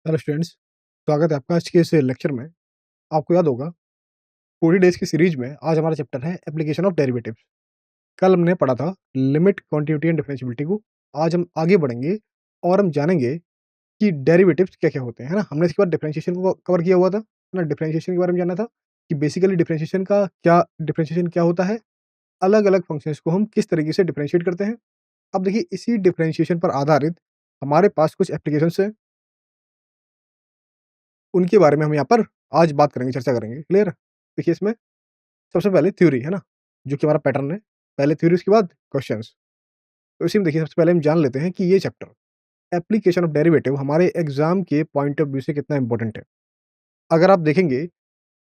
Hello students, स्वागत है आपका आज के इस लेक्चर में। आपको याद होगा 40 डेज की सीरीज में आज हमारा चैप्टर है एप्लीकेशन ऑफ डेरिवेटिव्स। कल हमने पढ़ा था लिमिट, क्वांटिटी एंड डिफरेंशिएबिलिटी को। आज हम आगे बढ़ेंगे और हम जानेंगे कि डेरिवेटिव्स क्या-क्या होते हैं, है ना? हमने इसके बाद डिफरेंशिएशन को कवर किया हुआ था, है ना? डिफरेंशिएशन के बारे में जानना था कि बेसिकली डिफरेंशिएशन क्या होता है, अलग-अलग फंक्शंस को हम किस तरीके से डिफरेंशिएट करते हैं। अब देखिए इसी डिफरेंशिएशन पर आधारित हमारे पास कुछ एप्लीकेशंस हैं, उनके बारे में हम यहाँ पर आज बात करेंगे, चर्चा करेंगे। क्लियर? देखिए इसमें सबसे पहले थ्योरी, है ना? जो कि हमारा पैटर्न है। पहले थ्योरी उसके बाद क्वेश्चंस। तो इसी में देखिए सबसे पहले हम जान लेते हैं कि ये चैप्टर एप्लीकेशन ऑफ डेरिवेटिव हमारे एग्ज़ाम के पॉइंट ऑफ व्यू से कितना इम्पोर्टेंट है। अगर आप देखेंगे,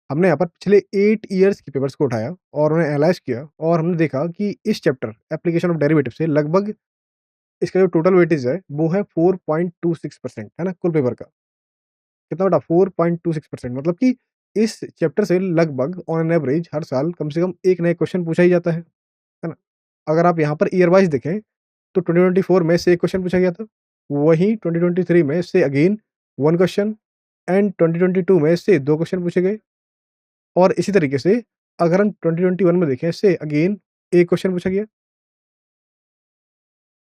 हमने यहाँ पर पिछले 8 इयर्स के पेपर्स को उठाया और उन्हें एनालाइज़ किया और हमने देखा कि इस चैप्टर एप्लीकेशन ऑफ डेरिवेटिव से लगभग इसका जो टोटल वेटेज है, वो है 4.26% है ना? कुल पेपर का। कितना बेटा? 4.26% मतलब कि इस चैप्टर से लगभग ऑन एन एवरेज हर साल कम से कम 1 नया क्वेश्चन पूछा ही जाता है ना? अगर आप यहाँ पर ईयर वाइज़ देखें, तो 2024 में से 1 क्वेश्चन पूछा गया था। वहीं 2023 में से अगेन 1 क्वेश्चन एंड 2022 में से 2 क्वेश्चन पूछे गए और इसी तरीके से अगर हम 2021 में देखें, इससे अगेन 1 क्वेश्चन पूछा गया।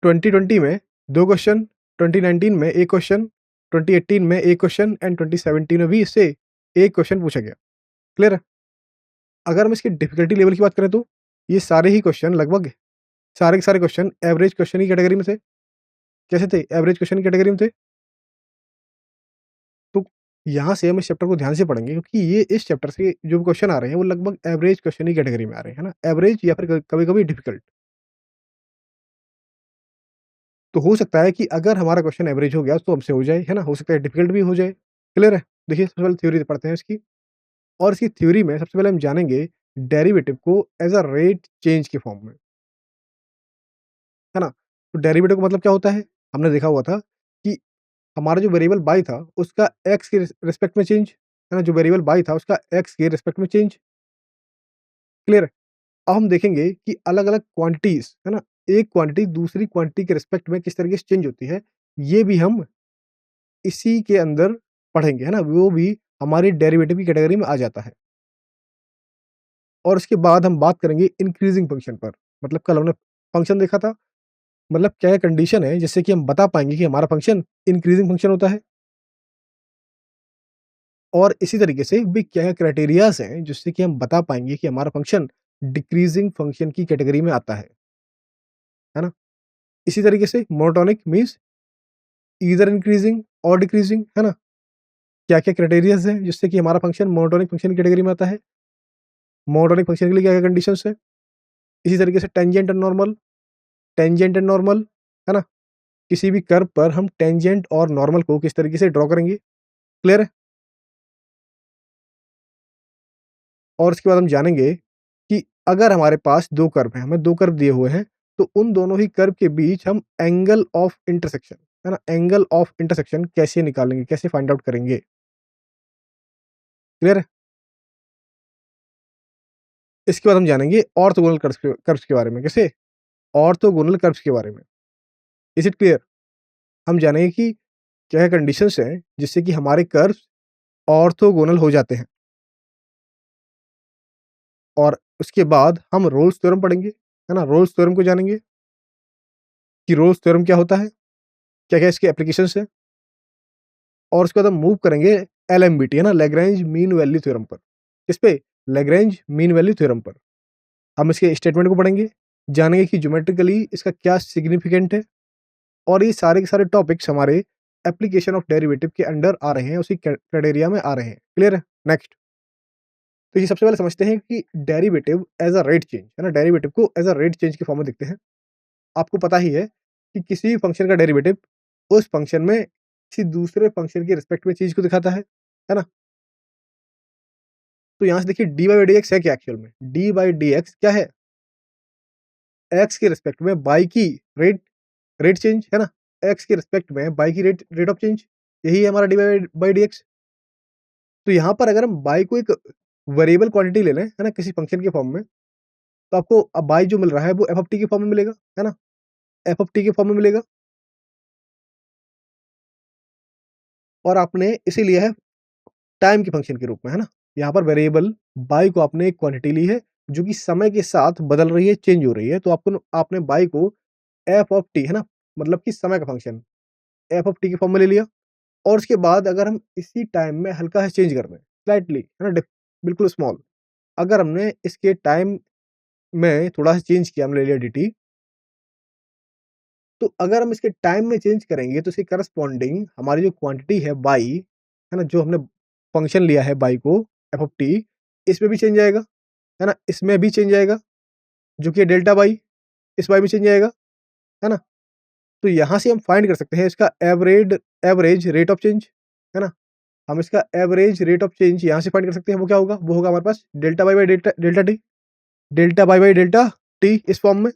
2020 में 2 क्वेश्चन, 2019 में 1 क्वेश्चन, 2018 में 1 क्वेश्चन एंड 2017 में भी इससे 1 क्वेश्चन पूछा गया। क्लियर है? अगर हम इसकी डिफिकल्टी लेवल की बात करें तो ये सारे ही क्वेश्चन लगभग सारे के सारे क्वेश्चन एवरेज क्वेश्चन की कैटेगरी में थे। कैसे थे? एवरेज क्वेश्चन की कैटेगरी में थे। तो यहाँ से हम इस चैप्टर को ध्यान से पढ़ेंगे क्योंकि ये इस चैप्टर से जो क्वेश्चन आ रहे हैं वो लगभग एवरेज क्वेश्चन की कैटेगरी में आ रहे हैं, है ना? एवरेज या फिर कभी-कभी डिफिकल्ट। तो हो सकता है कि अगर हमारा क्वेश्चन एवरेज हो गया तो हमसे हो जाए, है ना? हो सकता है डिफिकल्ट भी हो जाए। क्लियर है? देखिए सबसे पहले थ्योरी पढ़ते हैं इसकी और इसकी थ्योरी में सबसे पहले हम जानेंगे डेरिवेटिव को एज़ अ रेट चेंज के फॉर्म में, है ना? तो डेरिवेटिव का मतलब क्या होता है? हमने देखा हुआ था कि हमारा जो वेरिएबल y था, उसका x के रिस्पेक्ट में चेंज, है ना? जो वेरिएबल y था, उसका x के रिस्पेक्ट में चेंज, क्लियर है? अब हम देखेंगे कि अलग-अलग क्वांटिटीज़, है ना? एक क्वांटिटी दूसरी क्वांटिटी के रिस्पेक्ट में किस तरीके से चेंज होती है, ये भी हम इसी के अंदर पढ़ेंगे, है ना? वो भी हमारी डेरिवेटिव की कैटेगरी में आ जाता है और उसके बाद हम बात करेंगे इंक्रीज़िंग फंक्शन पर। मतलब कल हमने फंक्शन देखा था, मतलब क्या-क्या कंडीशन है जिससे कि हम बता पाएँगे कि हमारा फंक्शन इंक्रीज़िंग फंक्शन होता है। और इसी तरीके से भी क्या क्राइटेरियाज़ हैं जिससे कि हम बता पाएँगे कि हमारा फंक्शन डिक्रीज़िंग फंक्शन की कैटेगरी में आता है ना? इसी तरीके से मोनोटोनिक मीन्स ईदर इंक्रीज़िंग और डिक्रीज़िंग, है ना? क्या-क्या क्राइटेरियाज़ हैं जिससे कि हमारा फंक्शन मोनोटोनिक फंक्शन की कैटेगरी में आता है? मोनोटोनिक फंक्शन के लिए क्या-क्या कंडीशंस हैं? इसी तरीके से टेंजेंट एंड नॉर्मल, है ना? किसी भी कर्व पर हम टेंजेंट और नॉर्मल को किस तरीके से ड्रॉ करेंगे? क्लियर है? और उसके बाद हम जानेंगे कि अगर हमारे पास 2 कर्व हैं, हमें 2 कर्व दिए हुए हैं, तो उन दोनों ही कर्व के बीच हम एंगल ऑफ इंटरसेक्शन, है ना? एंगल ऑफ इंटरसेक्शन कैसे निकालेंगे, कैसे फाइंड आउट करेंगे? क्लियर है? इसके बाद हम जानेंगे ऑर्थोगोनल कर्व्स के बारे में। कैसे? ऑर्थोगोनल कर्व्स के बारे में। Is it clear? हम जानेंगे कि क्या कंडीशंस हैं जिससे कि हमारे कर्व्स ऑर्थोगोनल हो जाते हैं और उसके बाद हम रोल्स थ्योरम पढ़ेंगे, है ना? रोल्स थ्योरम को जानेंगे कि रोल्स थ्योरम क्या होता है? क्या-क्या इसके एप्लीकेशंस हैं? और उसके बाद हम मूव करेंगे एलएमबीटी, है ना? लैग्रैन्ज मीन वैल्यू थ्योरम पर। किस पे? लैग्रैन्ज मीन वैल्यू थ्योरम पर। हम इसके स्टेटमेंट को पढ़ेंगे, जानेंगे कि ज्योमेट्रिकली इसका क्या सिग्निफिकेंट है और ये सारे के सारे टॉपिक्स हमारे एप्लीकेशन ऑफ डेरिवेटिव के अंडर आ रहे हैं, उसी क्राइटेरिया में आ रहे हैं। क्लियर है? नेक्स्ट। तो ये सबसे पहले समझते हैं कि derivative as a rate change, है ना? डेरिवेटिव को एज़ अ रेट चेंज के फॉर्म में देखते हैं। आपको पता ही है कि किसी भी फंक्शन का डेरिवेटिव उस फंक्शन में किसी दूसरे फंक्शन के रिस्पेक्ट में चीज़ को दिखाता है ना? तो यहाँ से देखिए डी बाई डी एक्स है क्या एक्चुअल में? डी बाई डी एक्स क्या है? एक्स के रिस्पेक्ट में बाई की रेट रेट चेंज, है ना? एक्स के रिस्पेक्ट में बाई की रेट रेट ऑफ चेंज, यही है हमारा डी बाई डी एक्स। तो यहाँ पर अगर हम बाई को एक वेरिएबल क्वांटिटी ले लें, है ना? किसी फंक्शन के फॉर्म में, तो आपको बाई जो मिल रहा है वो एफ ऑफ टी के फॉर्म में मिलेगा, है ना? एफ ऑफ टी के फॉर्म में मिलेगा और आपने इसे लिया है टाइम के फंक्शन के रूप में, है ना? यहाँ पर वेरिएबल बाई को आपने एक क्वांटिटी ली है, जो कि समय के साथ बदल रही है, चेंज हो रही है, तो आपने बाई को एफ ऑफ टी, है ना? मतलब कि समय का फंक्शन, एफ ऑफ टी के फॉर्म में ले लिया और उसके बाद अगर हम इसी टाइम में हल्का सा चेंज कर दें, स्लाइटली, है ना? बिल्कुल स्मॉल, अगर हमने इसके टाइम में थोड़ा-सा चेंज किया, हमने ले लिया dt, तो अगर हम इसके टाइम में चेंज करेंगे तो इसके करस्पॉन्डिंग हमारी जो क्वांटिटी है बाई, है ना? जो हमने फंक्शन लिया है बाई को एफ ऑफ टी, इसमें भी चेंज आएगा, है ना? इसमें भी चेंज आएगा, जो कि डेल्टा बाई, इस बाई में चेंज आएगा, है ना? तो यहाँ से हम फाइंड कर सकते हैं इसका एवरेज रेट ऑफ चेंज, है ना? हम इसका एवरेज रेट ऑफ चेंज यहाँ से फाइंड कर सकते हैं, वो क्या होगा? वो होगा हमारे पास delta Y by delta delta T, delta Y by delta T इस फॉर्म में,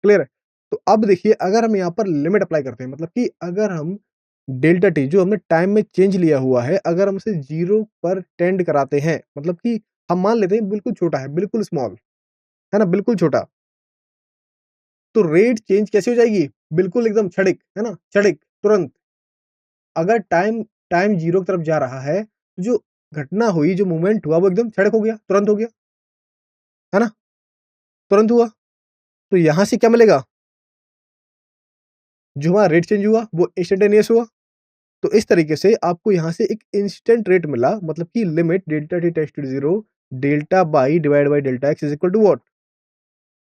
क्लियर है? तो अब देखिए अगर हम यहाँ पर लिमिट अप्लाई करते हैं, मतलब कि अगर हम डेल्टा टी जो हमने टाइम में चेंज लिया हुआ है, अगर हम उसे 0 पर टेंड कराते हैं, मतलब कि हम मान लेते हैं बिल्कुल छोटा है, बिल्कुल स्मॉल, है ना? बिल्कुल छोटा, तो रेट चेंज कैसे हो जाएगी? बिल्कुल एकदम क्षणिक, है ना? क्षणिक, तुरंत। अगर टाइम टाइम 0 की तरफ जा रहा है, तो जो घटना हुई, जो मूवमेंट हुआ, वो एकदम क्षणिक हो गया, तुरंत हो गया, है ना? तुरंत हुआ। तो यहाँ से क्या मिलेगा? जो हमारा रेट चेंज हुआ, वो इंस्टेंटेनियस हुआ। तो इस तरीके से आपको यहाँ से एक इंस्टेंट रेट मिला, मतलब कि limit delta t tends to 0, delta y divide by delta x is equal to what?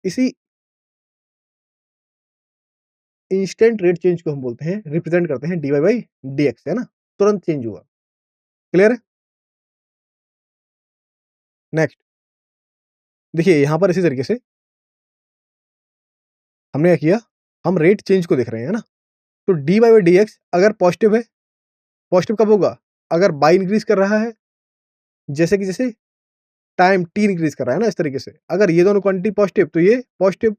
इसी इंस्टेंट रेट चेंज को हम बोलते हैं, रिप्रेजेंट करते हैं d y by d x, है ना? तुरंत चेंज हुआ, क्लियर है? नेक्स्ट, देखिए यहाँ पर इसी तरीके से हमने क्या किया, हम रेट चेंज को देख रहे हैं, है ना? तो d y by d x अगर पॉजिटिव है, पॉजिटिव कब होगा? अगर बाई इंक्रीज कर रहा है, जैसे कि जैसे टाइम टी इंक्रीज कर रहा है ना, इस तरीके से। अगर ये दोनों क्वांटिटी पॉजिटिव, तो ये पॉजिटिव,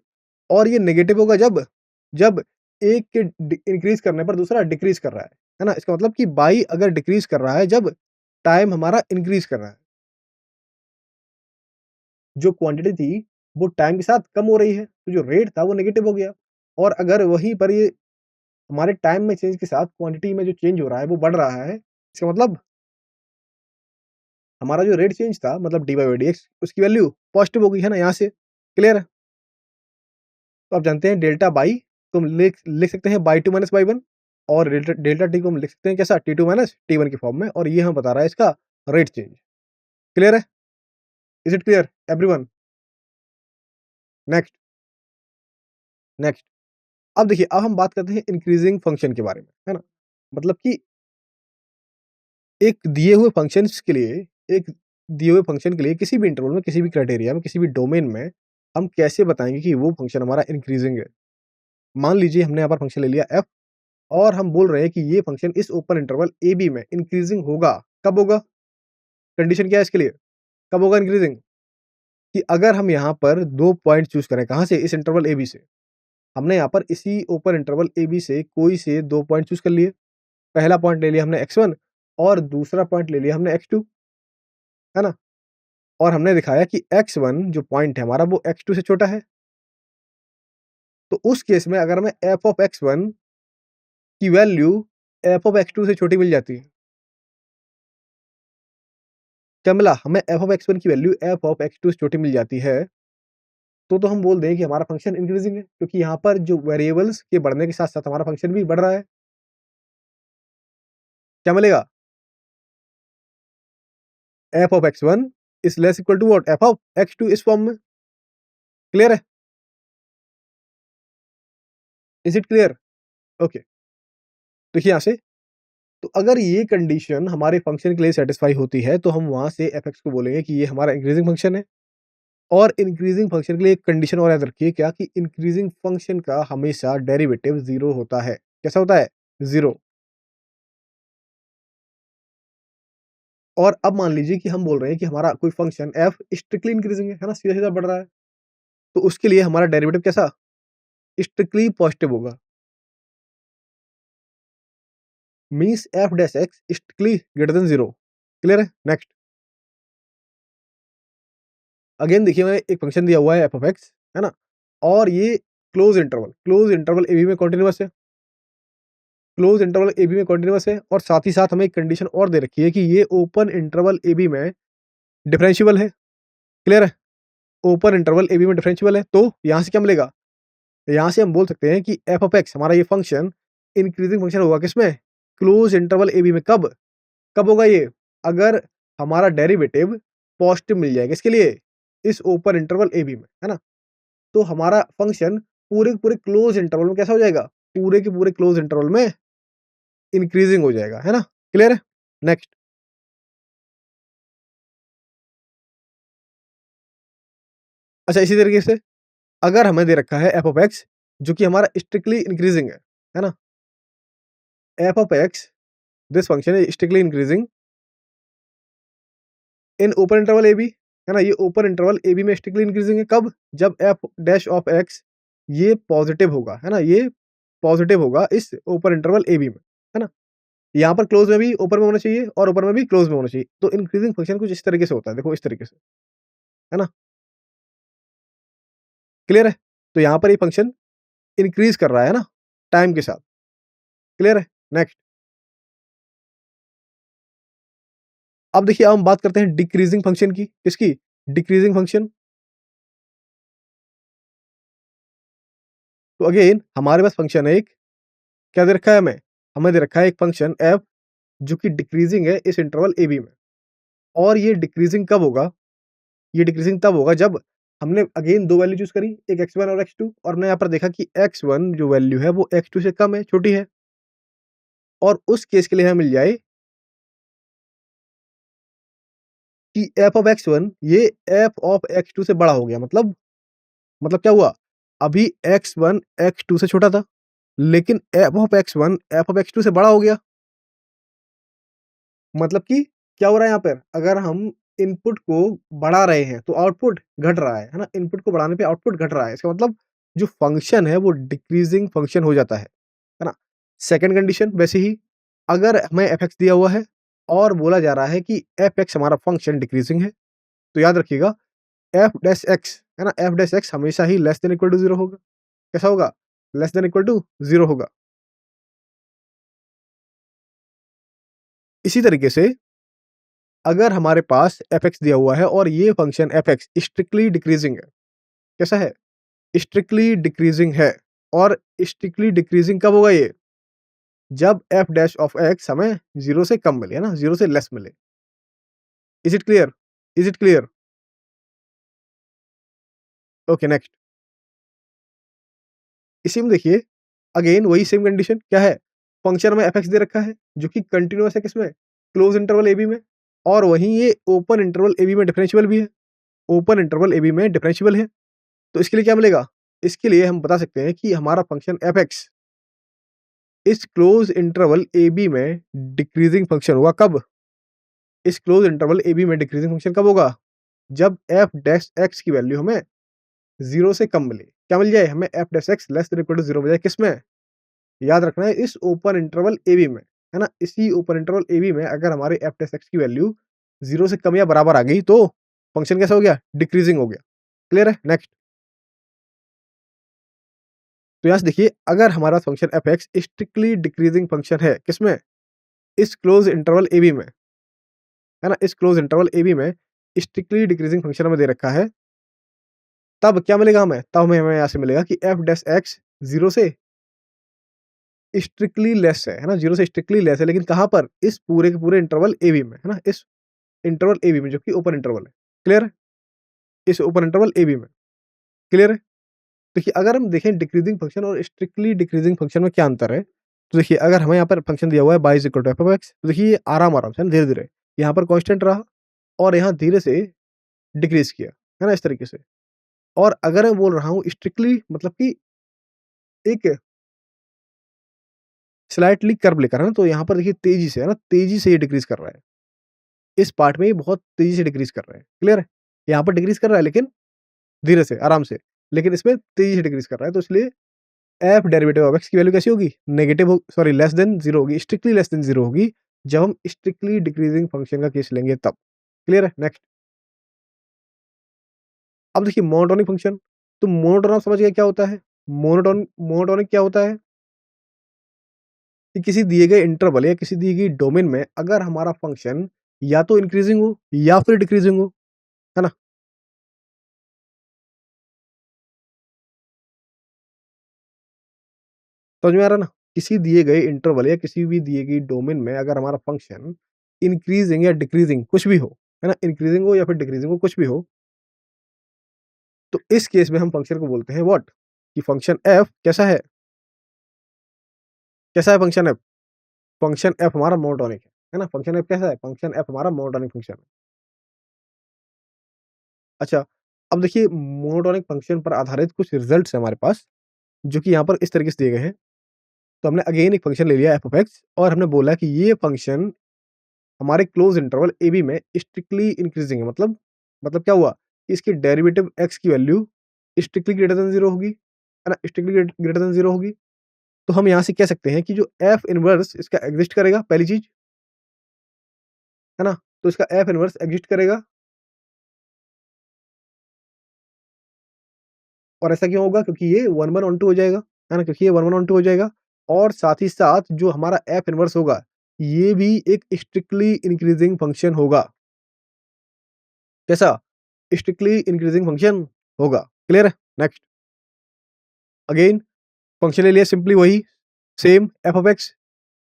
और ये नेगेटिव होगा जब जब एक के इंक्रीज करने पर दूसरा डिक्रीज कर रहा है ना? इसका मतलब कि बाई अगर डिक्रीज कर रहा है जब टाइम हमारा इंक्रीज कर रहा है, जो क्वांटिटी थी वो टाइम के साथ कम हो रही है, तो जो रेट था वो नेगेटिव हो गया। और अगर वहीं पर ये हमारे टाइम में चेंज के साथ क्वांटिटी में जो चेंज हो रहा है वो बढ़ रहा है, इसका मतलब हमारा जो रेट चेंज था, मतलब D y by d x, उसकी वैल्यू पॉजिटिव हो गई, है ना? यहाँ से क्लियर है? तो आप जानते हैं डेल्टा बाई को हम लिख लिख सकते हैं y two minus y one, और डेल्टा डेल्टा टी को हम लिख सकते हैं कैसा? T two minus t one के फॉर्म में, और ये हमें बता रहा है इसका रेट चेंज। क्लियर है? Is it clear everyone? Next, next, अब देखिए, अब हम बात करते हैं इंक्रीजिंग फंक्शन के बारे में, है ना? मतलब कि एक दिए हुए फंक्शंस के लिए एक दिए हुए फंक्शन के लिए किसी भी इंटरवल में, किसी भी क्राइटेरिया में, किसी भी डोमेन में हम कैसे बताएंगे कि वो फंक्शन हमारा इंक्रीजिंग है? मान लीजिए हमने यहाँ पर फंक्शन ले लिया एफ, और हम बोल रहे हैं कि ये फंक्शन इस ओपन इंटरवल ए बी में इंक्रीजिंग होगा। कब होगा? कंडीशन क्या है इसके लिए? कब होगा इंक्रीजिंग? कि अगर हम यहाँ पर 2 पॉइंट चूज़ करें, कहाँ से? इस इंटरवल ए बी से। हमने यहाँ पर इसी ओपन इंटरवल ए बी से कोई से 2 पॉइंट चूज़ कर लिए। पहला पॉइंट ले लिया हमने x1 और दूसरा पॉइंट ले लिया हमने x2, है ना? और हमने दिखाया कि x1 जो पॉइंट है हमारा, वो x2 से छोटा है। तो उस केस में अगर हमें f ऑफ x1 की वैल्यू f ऑफ x2 से छोटी मिल जाती है, क्या मिला? हमें f ऑफ x1 की वैल्यू f ऑफ x2 से छोटी मिल जाती है, तो हम बोल दें कि हमारा फंक्शन इंक्रीजिंग है, क्योंकि यहाँ पर जो वेरिएबल्स के बढ़ने के साथ-साथ हमारा फंक्शन भी बढ़ रहा है। क्या मिलेगा? f of x1 is less equal to what? f of x2 इस फॉर्म में। क्लियर है? Is it clear? ओके। देखिए यहाँ से, तो अगर ये कंडीशन हमारे फंक्शन के लिए सैटिस्फाई होती है, तो हम वहाँ से f(x) को बोलेंगे कि ये हमारा इंक्रीजिंग फंक्शन है। और इंक्रीजिंग फंक्शन के लिए एक कंडीशन और याद रखिए, क्या? कि इंक्रीजिंग फंक्शन का हमेशा डेरिवेटिव 0 होता है। कैसा होता है? 0। और अब मान लीजिए कि हम बोल रहे हैं कि हमारा कोई फंक्शन f स्ट्रिक्टली इंक्रीजिंग है ना? सीधा-सीधा बढ़ रहा है। तो उसके लिए हमारा डेरिवेटिव कैसा? स्ट्रिक्टली पॉजिटिव होगा। Means f dash x strictly greater than 0। Clear है? नेक्स्ट, अगेन देखिए, हमें एक फंक्शन दिया हुआ है f ऑफ x, है ना? और ये क्लोज़ इंटरवल ए बी में कंटीन्यूअस है। क्लोज इंटरवल ए बी में कंटीन्यूअस है और साथ ही साथ हमें एक कंडीशन और दे रखी है कि ये ओपन इंटरवल ए बी में डिफरेंशिएबल है। क्लियर है? ओपन इंटरवल ए बी में डिफरेंशिएबल है, तो यहाँ से क्या मिलेगा? यहाँ से हम बोल सकते हैं कि एफ ऑफ एक्स हमारा ये फंक्शन इंक्रीजिंग फंक्शन होगा किसमें? क्लोज इंटरवल ए बी में। कब? कब होगा ये? अगर हमारा डेरिवेटिव पॉजिटिव मिल जाएगा। किसके लिए? इस ओपन इंटरवल ए बी में, है ना? तो हमारा फंक्शन पूरे के पूरे क्लोज इंटरवल में कैसा हो जाएगा? पूरे के पूरे क्लोज इंटरवल में इंक्रीजिंग हो जाएगा, है ना? क्लियर है? नेक्स्ट। अच्छा, इसी तरीके से अगर हमें दे रखा है एफ ऑफ एक्स जो कि हमारा स्ट्रिक्टली इंक्रीजिंग है ना? F of x this function is strictly increasing in open interval A b, है ना? ये ओपन इंटरवल ए बी में स्ट्रिक्टली इंक्रीजिंग है। कब? जब एफ डैश ऑफ एक्स ये पॉजिटिव होगा, है ना? ये पॉजिटिव होगा इस ओपन इंटरवल ए बी में, है ना? यहाँ पर क्लोज में भी ओपन में होना चाहिए और ओपन में भी क्लोज में होना चाहिए। तो इंक्रीजिंग फंक्शन कुछ इस तरीके से होता है, देखो इस तरीके से, है ना? क्लियर है? तो यहाँ पर ये फंक्शन इंक्रीज कर रहा है ना टाइम के साथ। क्लियर है? नेक्स्ट। अब देखिए, अब हम बात करते हैं डिक्रीजिंग फंक्शन की। किसकी? Decreasing function. तो अगेन हमारे पास फंक्शन है एक, क्या दे रखा है हमें? हमें दे रखा है एक फंक्शन एफ जो कि डिक्रीजिंग है इस इंटरवल ए बी में। और ये डिक्रीजिंग कब होगा? ये डिक्रीजिंग तब होगा जब हमने अगेन 2 वैल्यू चूज़ करी, एक x1 और x2, और हमने यहाँ पर देखा कि x1 जो वैल्यू है वो x2 से कम है, छोटी है। और उस केस के लिए हमें मिल जाए कि f ऑफ x1 ये f ऑफ x2 से बड़ा हो गया। मतलब क्या हुआ? अभी x1 x2 से छोटा था, लेकिन f of x1 f of x2 से बड़ा हो गया। मतलब कि क्या हो रहा है यहाँ पर? अगर हम इनपुट को बढ़ा रहे हैं तो आउटपुट घट रहा है ना? इनपुट को बढ़ाने पे आउटपुट घट रहा है। इसका मतलब जो फंक्शन है वो डिक्रीजिंग फंक्शन हो जाता है ना? सेकंड कंडीशन वैसे ही, अगर हमें fx दिया हुआ है और बोला जा रहा है कि fx हमारा फंक्शन डिक्रीजिंग है, तो याद रखिएगा f डैश x, है ना? f डैश x हमेशा ही लेस देन इक्वल टू 0 होगा। कैसा होगा? लेस देन इक्वल टू 0 होगा। इसी तरीके से अगर हमारे पास fx दिया हुआ है और ये फंक्शन fx स्ट्रिक्टली डिक्रीजिंग है। कैसा है? स्ट्रिक्टली डिक्रीजिंग है। और स्ट्रिक्टली डिक्रीजिंग कब होगा ये? जब f डैश ऑफ x हमें 0 से कम मिले, है ना? 0 से लेस मिले। Is it clear? Is it clear? Okay, next. इसी में देखिए अगेन वही सेम कंडीशन क्या है? फंक्शन में fx दे रखा है जो कि कंटीन्यूअस है किसमें? क्लोज इंटरवल ए बी में। और वहीं ये ओपन इंटरवल ए बी में डिफरेंशिएबल भी है। ओपन इंटरवल ए बी में डिफरेंशिएबल है। तो इसके लिए क्या मिलेगा? इसके लिए हम बता सकते हैं कि हमारा फंक्शन fx इस क्लोज इंटरवल ए बी में डिक्रीजिंग फंक्शन होगा। कब? इस क्लोज इंटरवल ए बी में डिक्रीजिंग फंक्शन कब होगा? जब f डैश x की वैल्यू हमें 0 से कम मिले। क्या मिल जाए? हमें f dash x less than equal to 0 मिल जाए। किसमें? याद रखना है इस ओपन इंटरवल ए बी में, है ना? इसी ओपन इंटरवल ए बी में अगर हमारे f डैश x की वैल्यू 0 से कम या बराबर आ गई तो फंक्शन कैसा हो गया? डिक्रीजिंग हो गया। क्लियर है? नेक्स्ट। तो यहाँ से देखिए अगर हमारा function fx strictly decreasing function है किसमें? इस क्लोज इंटरवल ए बी में, है ना? इस क्लोज इंटरवल ए बी में स्ट्रिक्टली डिक्रीजिंग फंक्शन हमें दे रखा है। तब क्या मिलेगा हमें? तब हमें हमें यहाँ से मिलेगा कि f डैश x 0 से स्ट्रिक्टली लेस है ना? 0 से स्ट्रिक्टली लेस है, लेकिन कहाँ पर? इस पूरे के पूरे इंटरवल ए बी में, है ना? इस इंटरवल ए बी में जो कि ओपन इंटरवल है। क्लियर है? इस ओपन इंटरवल ए बी में। क्लियर है? देखिए अगर हम देखें डिक्रीजिंग फंक्शन और स्ट्रिक्टली डिक्रीजिंग फंक्शन में क्या अंतर है? तो देखिए अगर हमें यहाँ पर फंक्शन दिया हुआ है y is equal to f of x, तो देखिए ये आराम-आराम से धीरे-धीरे यहाँ पर कांस्टेंट रहा और यहाँ धीरे से डिक्रीज़ किया, है ना? इस तरीके से। और अगर मैं बोल रहा हूँ स्ट्रिक्टली मतलब कि एक स्लाइटली कर्व लेकर, है ना? तो यहाँ पर देखिए तेज़ी से, है ना? तेज़ी से ये डिक्रीज़ कर रहा है। इस पार्ट में ये बहुत तेज़ी से डिक्रीज़ कर रहा है। क्लियर है? यहाँ पर डिक्रीज़ कर रहा है लेकिन धीरे से, आराम से। लेकिन इसमें तेज़ी से डिक्रीज़ कर रहा है, तो इसलिए एफ डेरिवेटिव ऑफ एक्स की वैल्यू कैसी होगी? नेगेटिव हो सॉरी लेस देन 0 होगी, स्ट्रिक्टली लेस देन 0 होगी, जब हम स्ट्रिक्टली डिक्रीजिंग फंक्शन का केस लेंगे तब। क्लियर है? नेक्स्ट। अब देखिए मोनोटोनिक फंक्शन, तो मोनोटोन आप समझ गए क्या होता है? मोनोटोनिक क्या होता है? कि किसी दिए गए इंटरवल या किसी दी गई डोमेन में अगर हमारा फंक्शन या तो इंक्रीजिंग हो या फिर डिक्रीजिंग हो, है ना? समझ में आ रहा है ना? किसी दिए गए इंटरवल या किसी भी दिए गई डोमेन में अगर हमारा फंक्शन इंक्रीजिंग या डिक्रीजिंग कुछ भी हो, है ना? इंक्रीजिंग हो या फिर डिक्रीजिंग हो, कुछ भी हो, तो इस केस में हम फंक्शन को बोलते हैं व्हाट? कि फंक्शन एफ कैसा है? कैसा है फंक्शन एफ? फंक्शन एफ हमारा मोनोटोनिक है ना? फंक्शन एफ कैसा है? फंक्शन एफ हमारा मोनोटोनिक फंक्शन है। अच्छा, अब देखिए मोनोटोनिक फंक्शन पर आधारित कुछ रिजल्ट्स हैं हमारे पास, जो कि यहाँ पर इस तरीके से दिए गए हैं। तो हमने अगेन एक फंक्शन ले लिया एफ ऑफ एक्स और हमने बोला कि ये फंक्शन हमारे क्लोज़ इंटरवल एबी में स्ट्रिक्टली इंक्रीजिंग है। मतलब क्या हुआ? कि इसकी डेरिवेटिव एक्स की वैल्यू स्ट्रिक्टली ग्रेटर देन 0 होगी, है ना? स्ट्रिक्टली ग्रेटर देन 0 होगी। तो हम यहाँ से कह सकते हैं कि जो एफ इनवर्स इसका एग्ज़िस्ट करेगा पहली चीज़, है ना? तो इसका एफ इनवर्स एग्ज़िस्ट करेगा और ऐसा क्यों होगा? क्योंकि ये 1, 1 ऑन 2 हो जाएगा, है ना? क्योंकि ये 1, 1 ऑन 2 हो जाएगा और साथ ही साथ जो हमारा एफ इनवर्स होगा, ये भी एक स्ट्रिक्टली इंक्रीजिंग फंक्शन होगा। कैसा? स्ट्रिक्टली इंक्रीजिंग फंक्शन होगा। क्लियर है? नेक्स्ट अगेन फंक्शन ले लिया सिंपली वही सेम एफ ऑफ एक्स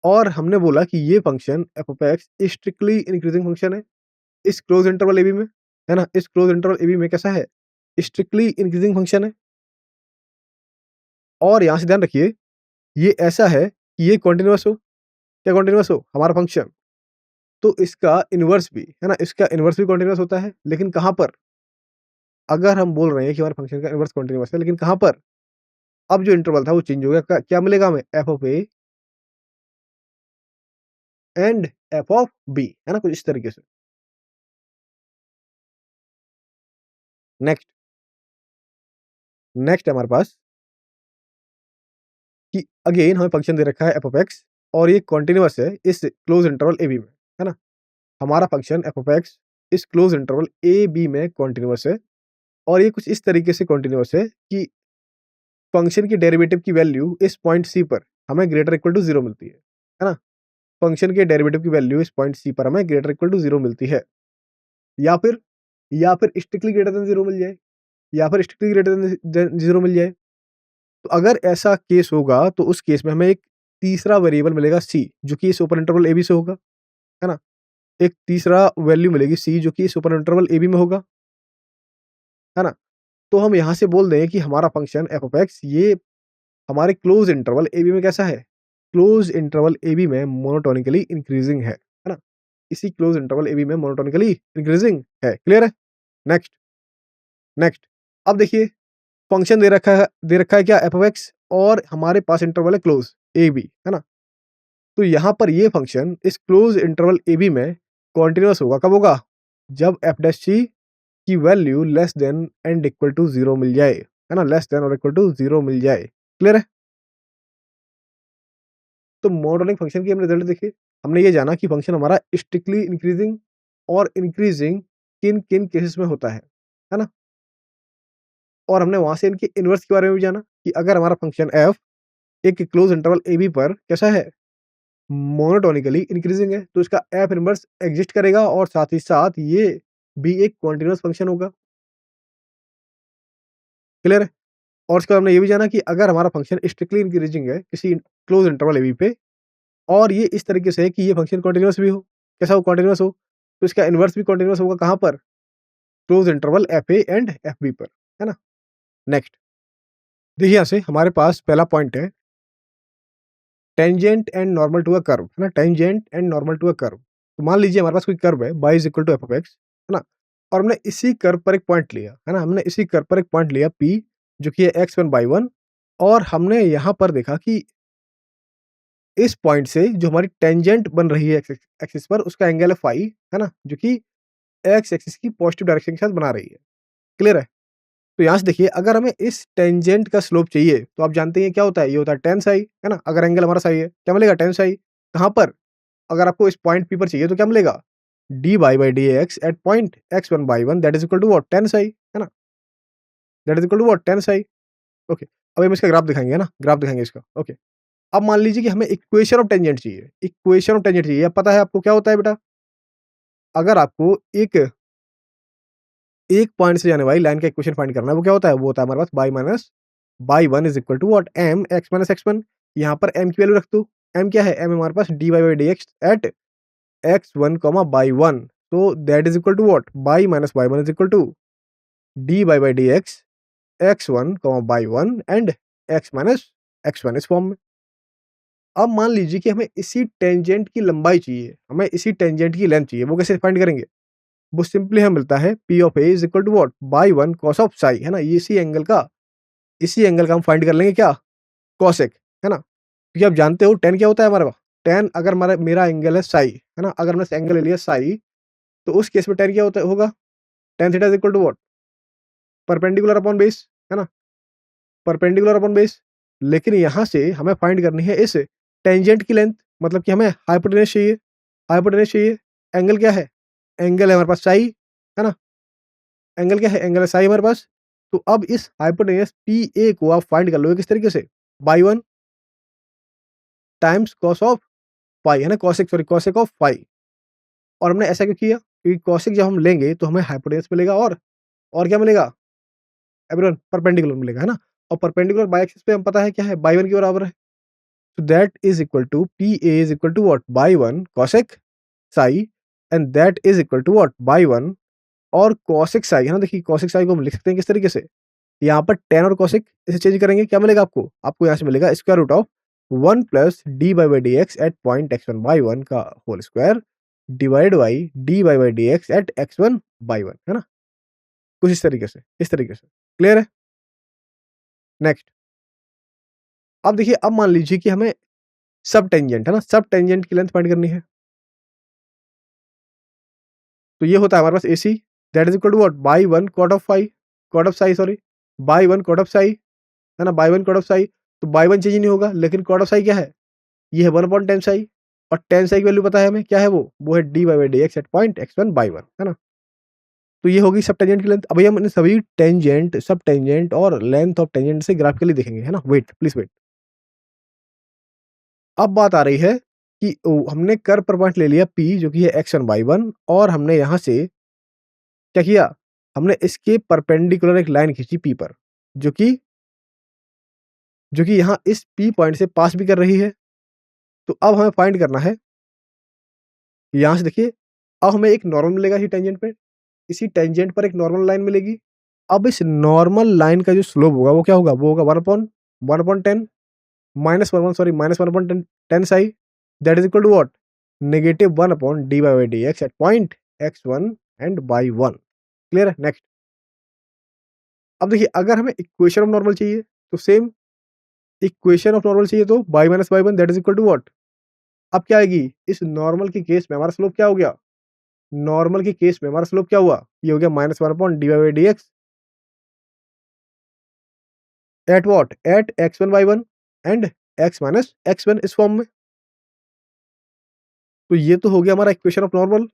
और हमने बोला कि ये function F of x strictly increasing function है इस क्लोज इंटरवल एबी में, है ना? इस क्लोज इंटरवल एबी में कैसा है? स्ट्रिक्टली इंक्रीजिंग फंक्शन है और यहाँ से ध्यान रखिए ये ऐसा है कि ये कंटीन्यूअस हो। क्या कंटीन्यूअस हो? हमारा फंक्शन। तो इसका इन्वर्स भी, है ना? इसका इन्वर्स भी कंटीन्यूअस होता है, लेकिन कहाँ पर? अगर हम बोल रहे हैं कि हमारे फंक्शन का इन्वर्स कंटीन्यूअस है, लेकिन कहाँ पर? अब जो इंटरवल था वो चेंज हो गया। क्या मिलेगा हमें? F of a and f of b, है ना? कुछ इस तरीके से। नेक्स्ट नेक्स्ट है हमारे पास कि अगेन हमें फंक्शन दे रखा है एफ ऑफ एक्स और ये कंटीन्यूअस है इस क्लोज इंटरवल ए बी में, है ना? हमारा फंक्शन एफ ऑफ एक्स इस क्लोज इंटरवल ए बी में कंटीन्यूअस है और ये कुछ इस तरीके से कंटीन्यूअस है कि फंक्शन की डेरिवेटिव की वैल्यू इस पॉइंट सी पर हमें ग्रेटर इक्वल टू 0 मिलती है ना? फंक्शन के डेरिवेटिव की वैल्यू इस पॉइंट सी पर हमें ग्रेटर इक्वल टू 0 मिलती है या फिर स्ट्रिक्टली ग्रेटर देन 0 मिल जाए या फिर स्ट्रिक्टली ग्रेटर देन 0 मिल जाए। तो अगर ऐसा केस होगा तो उस केस में हमें एक तीसरा वेरिएबल मिलेगा सी जो कि इस ओपन इंटरवल ए बी से होगा, है ना? एक तीसरा वैल्यू मिलेगी सी जो कि इस ओपन इंटरवल ए बी में होगा, है ना? तो हम यहाँ से बोल दें कि हमारा फंक्शन एफ ऑफ एक्स ये हमारे क्लोज इंटरवल ए बी में कैसा है? क्लोज इंटरवल ए बी में मोनोटोनिकली इंक्रीजिंग है ना? इसी क्लोज इंटरवल ए बी में मोनोटोनिकली इंक्रीजिंग है। क्लियर है? नेक्स्ट नेक्स्ट अब देखिए फंक्शन दे रखा है क्या? एफ ऑफ एक्स और हमारे पास इंटरवल है क्लोज ए बी, है ना? तो यहाँ पर ये फंक्शन इस क्लोज इंटरवल ए बी में कॉन्टिन्यूअस होगा। कब होगा? जब एफ डैश सी की value less than and equal to 0 मिल जाए, है ना? लेस देन और इक्वल टू 0 मिल जाए। क्लियर है? तो मोनोटोनिक फंक्शन की हमने रिजल्ट देखी। हमने ये जाना कि फंक्शन हमारा स्ट्रिक्टली इंक्रीजिंग और इंक्रीजिंग किन-किन केसेस में होता है ना? और हमने वहाँ से इनके इनवर्स के बारे में भी जाना कि अगर हमारा फंक्शन एफ एक क्लोज इंटरवल ए बी पर कैसा है? मोनोटोनिकली इंक्रीजिंग है, तो इसका एफ इनवर्स एग्जिस्ट करेगा और साथ ही साथ ये भी एक कंटीन्यूअस फंक्शन होगा। क्लियर है? और उसके बाद हमने ये भी जाना कि अगर हमारा फंक्शन स्ट्रिक्टली इंक्रीजिंग है किसी क्लोज इंटरवल ए बी पे और ये इस तरीके से है कि ये फंक्शन कंटीन्यूअस भी हो। कैसा हो? कंटीन्यूअस हो। तो इसका इन्वर्स भी कंटीन्यूअस होगा कहाँ पर? Close interval f a and f b पर, है ना? नेक्स्ट देखिए यहाँ से हमारे पास पहला पॉइंट है tangent and normal to a curve, है ना? Tangent and normal to a curve. तो मान लीजिए हमारे पास कोई कर्व है y is equal to f of x, है ना? और हमने इसी कर्व पर एक पॉइंट लिया, है ना? हमने इसी कर्व पर एक पॉइंट लिया P जो कि है x1/1 और हमने यहाँ पर देखा कि इस पॉइंट से जो हमारी टेंजेंट बन रही है एक्स एक्सिस पर उसका एंगल है फाई, है ना? जो कि एक्स एक्सिस की पॉजिटिव डायरेक्शन के साथ बना रही है। क्लियर है? तो यहाँ से देखिए अगर हमें इस टेंजेंट का स्लोप चाहिए तो आप जानते हैं क्या होता है? ये होता है tan साई, है ना? अगर एंगल हमारा साई है, क्या मिलेगा? tan साई। कहाँ पर? अगर आपको इस पॉइंट P पर चाहिए तो क्या मिलेगा? dy/dx at point x1/1 that is equal to what? tan psi, है ना? That is equal to what? tan psi. Okay. अब हम इसका ग्राफ दिखाएँगे, है ना? ग्राफ दिखाएँगे इसका। ओके। अब मान लीजिए कि हमें इक्वेशन ऑफ टेंजेंट चाहिए, इक्वेशन ऑफ टेंजेंट चाहिए। अब पता है आपको क्या होता है बेटा? अगर आपको एक पॉइंट से जाने वाली लाइन का इक्वेशन फाइंड करना है, वो क्या होता है? वो होता है हमारे पास Y 1 is equal to what? m x minus x1। यहाँ पर m की वैल्यू रख दो। m क्या है? m हमारे पास dy by dx at x1 comma y 1। तो that is equal to what? Y minus y1 is equal to dy by dx x1 comma y 1 and x minus x1 इस form में। अब मान लीजिए कि हमें इसी टेंजेंट की लंबाई चाहिए, हमें इसी टेंजेंट की लेंथ चाहिए, वो कैसे फाइंड करेंगे? वो सिंपली हमें मिलता है P of A is equal to what? Y 1 cos of psi, है ना? ये इसी एंगल का हम फाइंड कर लेंगे क्या? कॉसेक, है ना? क्योंकि आप जानते हो tan क्या होता है हमारे पास? tan अगर मेरा एंगल है साई, है ना? अगर हमने एंगल ले लिया साई, तो उस केस में tan क्या होगा? tan theta is equal to what? Perpendicular upon base, है ना? Perpendicular upon base. लेकिन यहाँ से हमें फाइंड करनी है इस टेंजेंट की लेंथ, मतलब कि हमें हाइपोटेन्यूज चाहिए, हाइपोटेन्यूज चाहिए। एंगल क्या है? एंगल है हमारे पास साई, है ना? एंगल क्या है? एंगल है साई हमारे पास। तो अब इस हाइपोटेन्यूज PA को आप फाइंड कर लोगे किस तरीके से? बाई 1 टाइम्स कॉस ऑफ पाई, है ना? कॉसेक ऑफ पाई। और हमने ऐसा क्यों किया? क्योंकि कॉसेक जब हम लेंगे तो हमें हाइपोटेन्यूज मिलेगा और क्या मिलेगा? एवरीवन परपेंडिकुलर मिलेगा, है ना? और परपेंडिकुलर बाय एक्सिस पे हम पता है क्या है? बाई 1 के बराबर है। So that is equal to PA is equal to what? By 1 cosec psi, and that is equal to what? By 1 और cosec psi, है ना? देखिए cosec psi को हम लिख सकते हैं किस तरीके से? यहाँ पर tan और cosec इसे चेंज करेंगे, क्या मिलेगा आपको? आपको यहाँ से मिलेगा square root of 1 plus d by d x at point x1 y 1 का whole square divide by d by d x at x1 y 1, है ना? कुछ इस तरीके से क्लियर है? नेक्स्ट, अब देखिए, अब मान लीजिए कि हमें सब टेंजेंट, है ना? सब टेंजेंट की लेंथ फाइंड करनी है। तो ये होता है हमारे पास AC, that is equal to what? Y 1 cot of psi, sorry, y 1 cot of psi, है ना? Y 1 cot of psi. तो बाई 1 चेंज नहीं होगा, लेकिन कॉट ऑफ साई क्या है? ये है 1 अपॉन टेन साई। और टेन साई की वैल्यू पता है हमें, क्या है वो है d by d x at point x1 y 1, है ना? तो ये होगी सब टेंजेंट की लेंथ। अभी हम इन सभी टेंजेंट, सब टेंजेंट और लेंथ ऑफ टेंजेंट से ग्राफिकली देखेंगे, है ना? Wait, please wait. अब बात आ रही है कि हमने कर्व पर पॉइंट ले लिया P, जो कि है x1 बाई 1, और हमने यहाँ से क्या किया? हमने इसके परपेंडिकुलर एक लाइन खींची P पर, जो कि यहाँ इस P पॉइंट से पास भी कर रही है। तो अब हमें फाइंड करना है, यहाँ से देखिए, अब हमें एक नॉर्मल मिलेगा इसी टेंजेंट पे, इसी टेंजेंट पर एक नॉर्मल लाइन मिलेगी। अब इस नॉर्मल लाइन का जो स्लोप होगा वो क्या होगा? वो होगा 1 upon 10 minus 1 sorry minus 1 upon 10 psi, that is equal to what? Negative 1 upon d by d x at point x1 and y 1। Clear है? नेक्स्ट, अब देखिए, अगर हमें इक्वेशन ऑफ नॉर्मल चाहिए तो सेम, इक्वेशन ऑफ नॉर्मल चाहिए तो y minus y 1 that is equal to what? अब क्या आएगी? इस नॉर्मल के केस में हमारा स्लोप क्या हो गया? नॉर्मल के केस में हमारा स्लोप क्या हुआ? ये हो गया minus 1 upon d by d x at what? At x1 y 1 and x minus x1 इस फॉर्म में। तो ये तो हो गया हमारा इक्वेशन ऑफ नॉर्मल।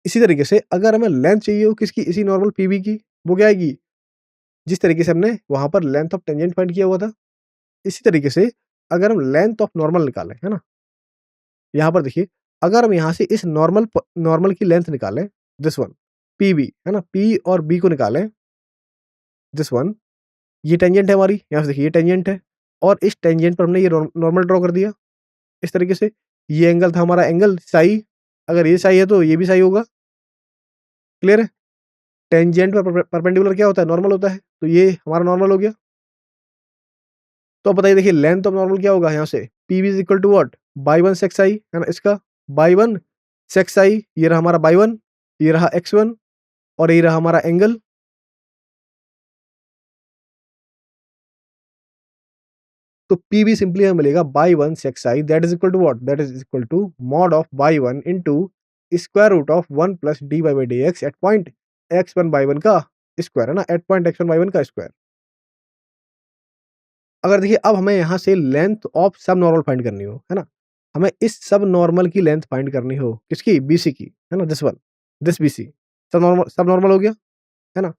इसी तरीके से अगर हमें लेंथ चाहिए हो किसकी? इसी नॉर्मल PB की, वो क्या आएगी? जिस तरीके से हमने वहां पर लेंथ ऑफ टेंजेंट फाइंड किया हुआ था, इसी तरीके से अगर हम लेंथ ऑफ नॉर्मल निकालें, है ना? यहाँ पर देखिए, अगर हम यहाँ से इस नॉर्मल की लेंथ निकालें, दिस वन PB, है ना? P और B को निकालें, दिस वन, ये टेंजेंट है हमारी, यहाँ से देखिए ये टेंजेंट है, और इस टेंजेंट पर हमने ये नॉर्मल ड्रॉ कर दिया इस तरीके से। ये एंगल था हमारा एंगल साई, अगर ये साई है तो ये भी साई होगा। क्लियर है? टेंजेंट पर परपेंडिकुलर क्या होता है? नॉर्मल होता है। तो ये हमारा नॉर्मल हो गया। तो अब बताइए, देखिए लेंथ ऑफ नॉर्मल क्या होगा यहाँ से? PB is equal to what? Y 1 sec psi, है ना? इसका बाई 1 सेक साई, ये रहा हमारा बाई 1, ये रहा x1, और ये रहा हमारा एंगल। तो PB सिंपली हमें मिलेगा y 1 sec psi, that is equal to what? That is equal to mod of y 1 into square root of 1 plus d by d x at point x1 y 1 का square, है ना? Eight point x1 y 1 का square. अगर देखिए, अब हमें यहाँ से लेंथ ऑफ सब नॉर्मल फाइंड करनी हो, है ना? हमें इस सब नॉर्मल की लेंथ फाइंड करनी हो, किसकी? BC की, है ना? दिस वन, दिस BC, सब नॉर्मल हो गया, है ना?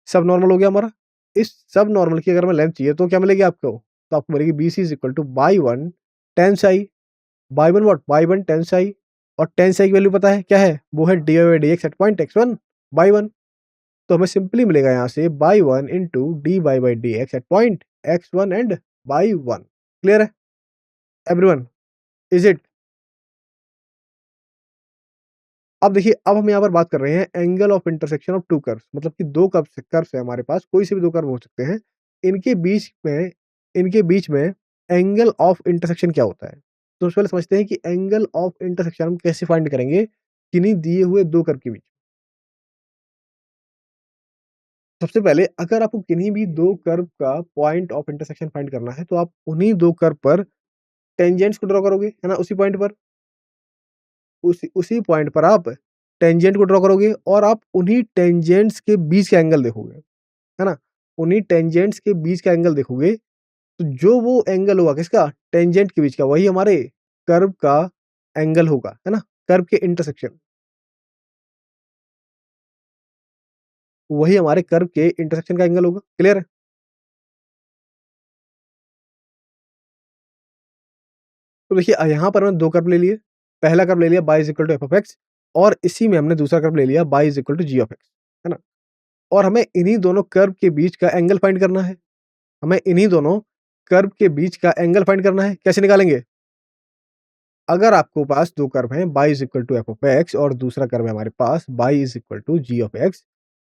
सब नॉर्मल हो गया हमारा। इस सब नॉर्मल की अगर हमें लेंथ चाहिए तो क्या मिलेगी आपको? तो आपको मिलेगी BC is equal to y 1 tan psi, y 1 what? Y 1 tan psi, और tan psi की वैल्यू पता है क्या है? वो है dy by dx at point x1 y 1। तो हमें सिंपली मिलेगा यहाँ से y 1 into dy by dx at point x1 and y 1। Clear है एवरीवन? Is it? अब देखिए, अब हम यहाँ पर बात कर रहे हैं angle of intersection of 2 curves, मतलब कि 2 कर्व्स है हमारे पास, कोई से भी 2 कर्व हो सकते हैं। इनके बीच में इनके बीच में एंगल ऑफ इंटरसेक्शन क्या होता है? तो सबसे पहले समझते हैं कि एंगल ऑफ इंटरसेक्शन हम कैसे फाइंड करेंगे किन्हीं दिए हुए 2 कर्व के बीच। सबसे पहले अगर आपको किन्हीं भी 2 कर्व का पॉइंट ऑफ इंटरसेक्शन फाइंड करना है, तो आप उन्हीं 2 कर्व पर टेंजेंट्स को ड्रॉ करोगे, है ना? उसी पॉइंट पर, उसी उसी पॉइंट पर आप टेंजेंट को ड्रॉ करोगे और आप उन्हीं टेंजेंट्स के बीच का एंगल देखोगे, है ना? उन्हीं टेंजेंट्स के बीच का एंगल देखोगे, तो जो वो एंगल होगा किसका? टेंजेंट के बीच का, वही हमारे कर्व का एंगल होगा, है ना? कर्व के इंटरसेक्शन, वही हमारे कर्व के इंटरसेक्शन का एंगल होगा। क्लियर है? तो देखिए यहाँ पर हमने 2 कर्व ले लिए। पहला कर्व ले लिया y is equal to f of x, और इसी में हमने दूसरा कर्व ले लिया y is equal to g of x, है ना? और हमें इन्हीं दोनों कर्व के बीच का एंगल फाइंड करना है। हमें इन्हीं दोनों कर्व के बीच का एंगल फाइंड करना है। कैसे निकालेंगे? अगर आपको पास 2 कर्व हैं, y is equal to f of x और दूसरा कर्व है हमारे पास y is equal to g of x,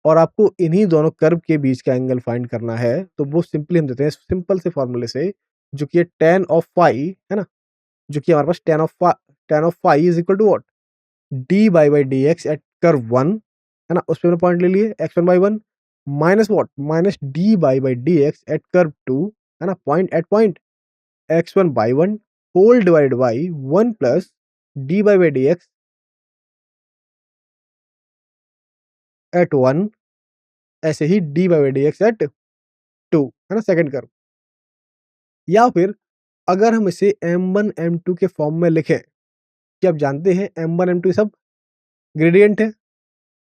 और आपको इन्हीं दोनों कर्व के बीच का एंगल फाइंड करना है, तो वो सिंपली हम देते हैं सिंपल से फॉर्मूले से, जो कि है tan ऑफ फाई, है ना? जो कि हमारे पास tan of phi is equal to what? dy by dx at curve 1, है ना? उस पे हमने पॉइंट ले लिए x1 y 1, minus what? Minus dy by dx at curve 2, है ना? Point x1 y 1 whole divided by 1 plus dy by dx at 1, ऐसे ही dy बाई dx एट 2, है ना? Second curve. या फिर अगर हम इसे m1 m2 के फॉर्म में लिखें, कि आप जानते हैं m1 m2 सब ग्रेडियंट है,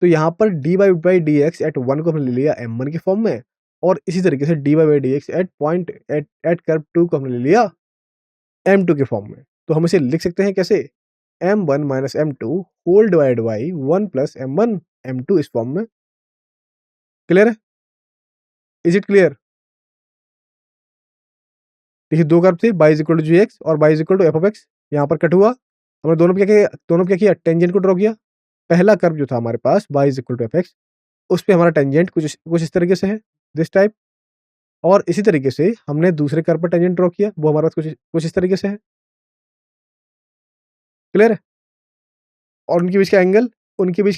तो यहाँ पर dy बाई dx एट 1 को हमने ले लिया m1 के फॉर्म में, और इसी तरीके से dy by dx at point at curve 2 को हमने ले लिया m2 के फॉर्म में। तो हम इसे लिख सकते हैं कैसे? m1 minus m2 whole divided by 1 plus m1 m2 इस फॉर्म में। क्लियर है? Is it clear? देखिए 2 कर्व थे, y is equal to gx और y is equal to f of x, यहाँ पर कट हुआ। हमने दोनों पे क्या किया? टेंजेंट को ड्रॉ किया। पहला कर्व जो था हमारे पास y is equal to f x, उस पे हमारा टेंजेंट कुछ इस तरीके से है, दिस टाइप, और इसी तरीके से हमने दूसरे कर्व पर टेंजेंट ड्रॉ किया, वो हमारे पास कुछ इस तरीके से है। क्लियर है? और उनके बीच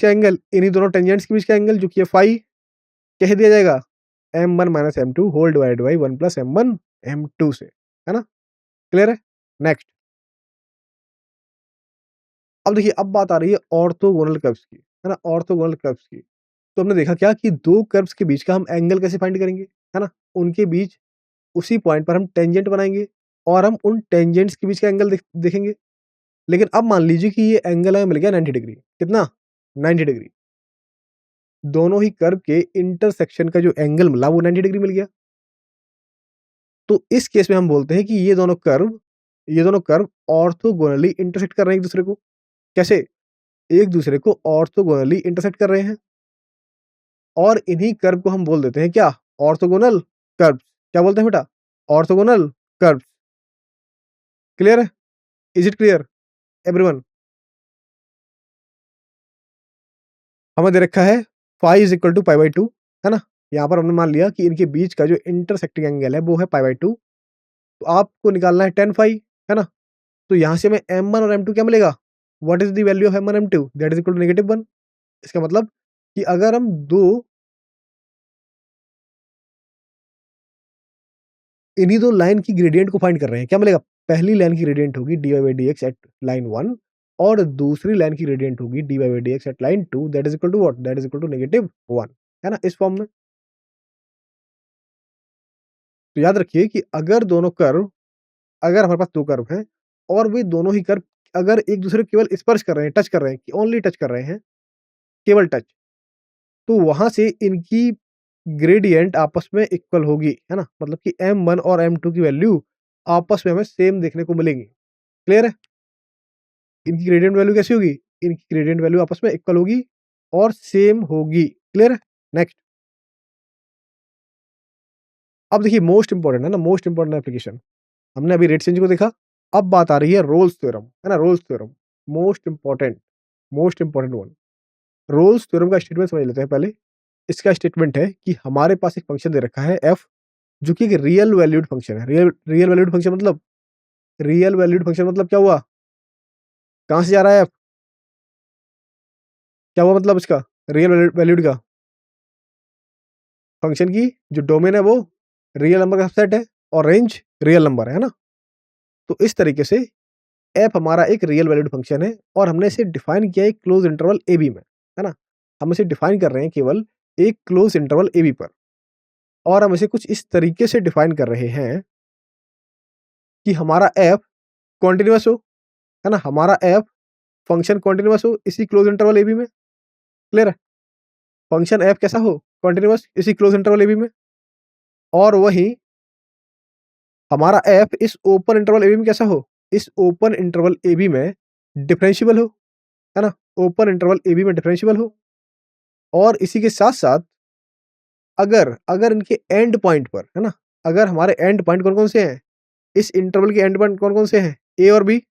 का एंगल इन्हीं दोनों टेंजेंट्स के बीच का एंगल, जो कि है फाई, कह दिया जाएगा m1 minus m2 whole divided by 1 plus m1 m2 से, है ना? क्लियर है? नेक्स्ट, अब देखिए, अब बात आ रही है ऑर्थोगोनल कर्व्स की, है ना? ऑर्थोगोनल कर्व्स की। तो हमने देखा क्या कि 2 कर्व्स के बीच का हम एंगल कैसे फाइंड करेंगे, है ना? उनके बीच उसी पॉइंट पर हम टेंजेंट बनाएँगे और हम उन टेंजेंट्स के बीच का एंगल देखेंगे। लेकिन अब मान लीजिए कि ये एंगल हमें मिल गया 90 डिग्री। कितना? 90 डिग्री। दोनों ही कर्व के इंटरसेक्शन का जो एंगल मिला वो 90 डिग्री मिल गया। तो इस केस में हम बोलते हैं कि ये दोनों कर्व ऑर्थोगोनली इंटरसेक्ट कर रहे हैं एक-दूसरे को। कैसे? एक दूसरे को ऑर्थोगोनली इंटरसेक्ट कर रहे हैं, और इन्हीं कर्व को हम बोल देते हैं क्या? Orthogonal curves. क्या बोलते हैं बेटा? Orthogonal curves. क्लियर है? Is it clear everyone? हमें दे रखा है phi is equal to pi by 2, है ना? यहाँ पर हमने मान लिया कि इनके बीच का जो इंटरसेक्टिंग एंगल है वो है पाई बाई 2, तो आपको निकालना है tan फाई, है ना? तो यहाँ से हमें m1 और m2 क्या मिलेगा? What is the value of m1 m2? That is equal to -1। इसका मतलब कि अगर हम 2 इन्हीं 2 लाइन की ग्रेडियंट को फाइंड कर रहे हैं, क्या मिलेगा? पहली लाइन की ग्रेडियंट होगी dy by dx at line 1, और दूसरी लाइन की ग्रेडियंट होगी dy by dx at line 2, that is equal to what? That is equal to -1, है ना? इस फॉर्म में। तो याद रखिए कि अगर हमारे पास 2 कर्व हैं और वे दोनों ही कर्व अगर एक दूसरे को केवल स्पर्श कर रहे हैं, टच कर रहे हैं, ओनली टच कर रहे हैं, केवल टच, तो वहाँ से इनकी ग्रेडियंट आपस में इक्वल होगी, है ना? मतलब कि m1 और m2 की वैल्यू आपस में हमें सेम देखने को मिलेंगी। क्लियर है? इनकी ग्रेडियंट वैल्यू कैसी होगी? इनकी ग्रेडियंट वैल्यू आपस में इक्वल होगी और सेम होगी। क्लियर है? नेक्स्ट, अब देखिए मोस्ट इंपोर्टेंट है ना, मोस्ट इंपोर्टेंट एप्लीकेशन। हमने अभी रेट चेंज को देखा, अब बात आ रही है रोल्स थ्योरम, है ना? Rolle's theorem, most important, most important one. Rolle's theorem का स्टेटमेंट समझ लेते हैं पहले। इसका स्टेटमेंट है कि हमारे पास एक फंक्शन दे रखा है f, जो कि एक रियल वैल्यूड फंक्शन है। रियल वैल्यूड फंक्शन मतलब, रियल वैल्यूड फंक्शन मतलब क्या हुआ? कहाँ से जा रहा है f? क्या हुआ मतलब इसका? रियल वैल्यूड का फंक्शन की जो डोमेन है वो रियल नंबर का सबसेट है और रेंज रियल नंबर है ना? तो इस तरीके से f हमारा एक रियल वैल्यूड फंक्शन है और हमने इसे डिफाइन किया है क्लोज इंटरवल ए बी में, है ना? हम इसे डिफाइन कर रहे हैं केवल एक क्लोज इंटरवल ए बी पर, और हम इसे कुछ इस तरीके से डिफाइन कर रहे हैं कि हमारा f कॉन्टिन्यूअस हो, है ना? हमारा f फंक्शन कॉन्टिन्यूअस हो इसी क्लोज इंटरवल ए बी में। क्लियर है? फंक्शन f कैसा हो? कॉन्टिन्यूअस इसी क्लोज इंटरवल ए बी में, और वहीं हमारा f इस ओपन इंटरवल ए बी में कैसा हो? इस ओपन इंटरवल ए बी में डिफरेंशिएबल हो, है ना? ओपन इंटरवल ए बी में डिफरेंशिएबल हो, और इसी के साथ-साथ अगर अगर इनके एंड पॉइंट पर, है ना? अगर हमारे एंड पॉइंट कौन-कौन से हैं? इस इंटरवल के एंड पॉइंट कौन-कौन से हैं? ए और बी।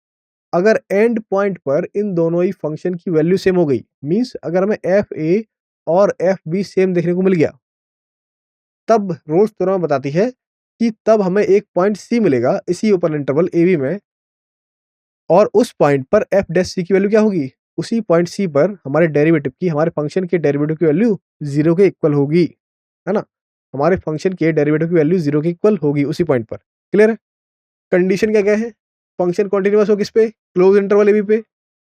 अगर एंड पॉइंट पर इन दोनों ही फंक्शन की वैल्यू सेम हो गई, मीन्स अगर हमें एफ ए और एफ बी सेम देखने को मिल गया, तब रोल्स थ्योरम बताती है कि तब हमें एक पॉइंट सी मिलेगा इसी ओपन इंटरवल ए बी में, और उस पॉइंट पर एफ डैश सी की वैल्यू क्या होगी? उसी पॉइंट सी पर हमारे डेरिवेटिव की, हमारे फंक्शन के डेरिवेटिव की वैल्यू 0 के इक्वल होगी, है ना? हमारे फंक्शन के डेरिवेटिव की वैल्यू 0 के इक्वल होगी उसी पॉइंट पर। क्लियर है? कंडीशन क्या-क्या है? फंक्शन कंटीन्यूअस हो किस पे? क्लोज इंटरवल ए बी पे,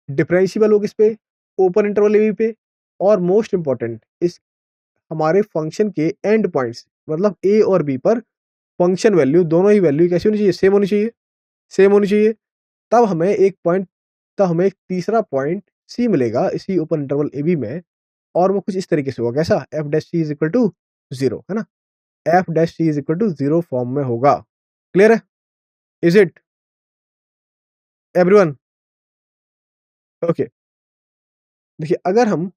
डिफरेंशिएबल हो किस पे? ओपन इंटरवल ए बी पे, और मोस्ट इंपोर्टेंट, इस हमारे फंक्शन के एंड पॉइंट्स मतलब ए और बी पर फंक्शन वैल्यू, दोनों ही वैल्यू कैसी होनी चाहिए? सेम होनी चाहिए, सेम होनी चाहिए। तब हमें एक पॉइंट, तब हमें एक तीसरा पॉइंट सी मिलेगा इसी ओपन इंटरवल ए बी में, और वो कुछ इस तरीके से होगा, कैसा? F dash c is equal to 0, है ना? F dash c is equal to 0 form में होगा। क्लियर है? Is it everyone? ओके। देखिए, अगर हम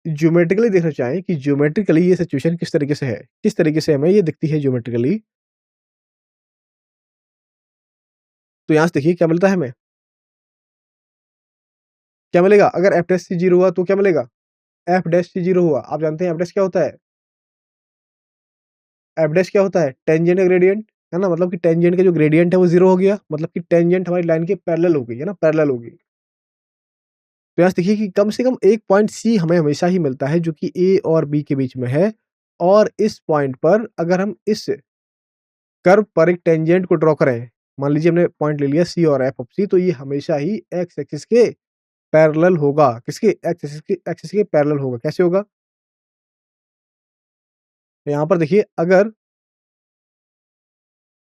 ज्योमेट्रिकली देखना चाहें कि ज्योमेट्रिकली ये सिचुएशन किस तरीके से है, किस तरीके से हमें ये दिखती है ज्योमेट्रिकली, तो यहाँ से देखिए क्या मिलता है हमें? क्या मिलेगा? अगर एफ डैश सी 0 हुआ तो क्या मिलेगा? एफ डैश सी 0 हुआ, आप जानते हैं एफ डैश क्या होता है? एफ डैश क्या होता है? टेंजेंट का ग्रेडियंट, है ना? मतलब कि टेंजेंट का जो ग्रेडियंट है वो 0 हो गया, मतलब कि टेंजेंट हमारी लाइन के पैरेलल हो गई, है ना? पैरेलल होगी। तो यहाँ से देखिए कि कम से कम एक पॉइंट सी हमें हमेशा ही मिलता है जो कि ए और बी के बीच में है, और इस पॉइंट पर अगर हम इस कर्व पर एक टेंजेंट को ड्रॉ करें, मान लीजिए हमने पॉइंट ले लिया सी और एफ ऑफ सी, तो ये हमेशा ही एक्स एक्सिस के पैरेलल होगा। किसके? एक्सिस के पैरेलल होगा। कैसे होगा? तो यहाँ पर देखिए, अगर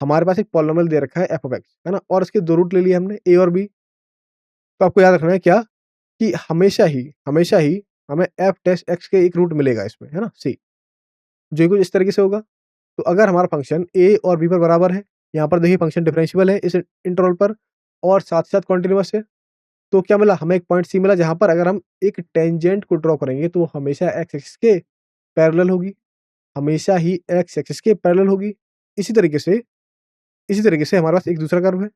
हमारे पास एक पॉलिनोमियल दे रखा है एफ ऑफ एक्स, है ना? और इसके 2 रूट ले लिए हमने, ए और बी। तो आपको याद रखना है क्या? कि हमेशा ही हमें एफ डैश एक्स के एक रूट मिलेगा इसमें, है ना? सी, जो कुछ इस तरीके से होगा। तो अगर हमारा फंक्शन ए और बी पर बराबर है, यहाँ पर देखिए फंक्शन डिफरेंशिएबल है इस इंटरवल पर, और साथ-साथ कंटीन्यूअस है, तो क्या मिला? हमें एक पॉइंट सी मिला जहाँ पर अगर हम एक टेंजेंट को ड्रॉ करेंगे तो वो हमेशा एक्स एक्सिस के पैरेलल होगी, हमेशा ही एक्स एक्सिस के पैरेलल होगी। इसी तरीके से इसी तरीके से हमारे पास एक दूसरा कर्व है,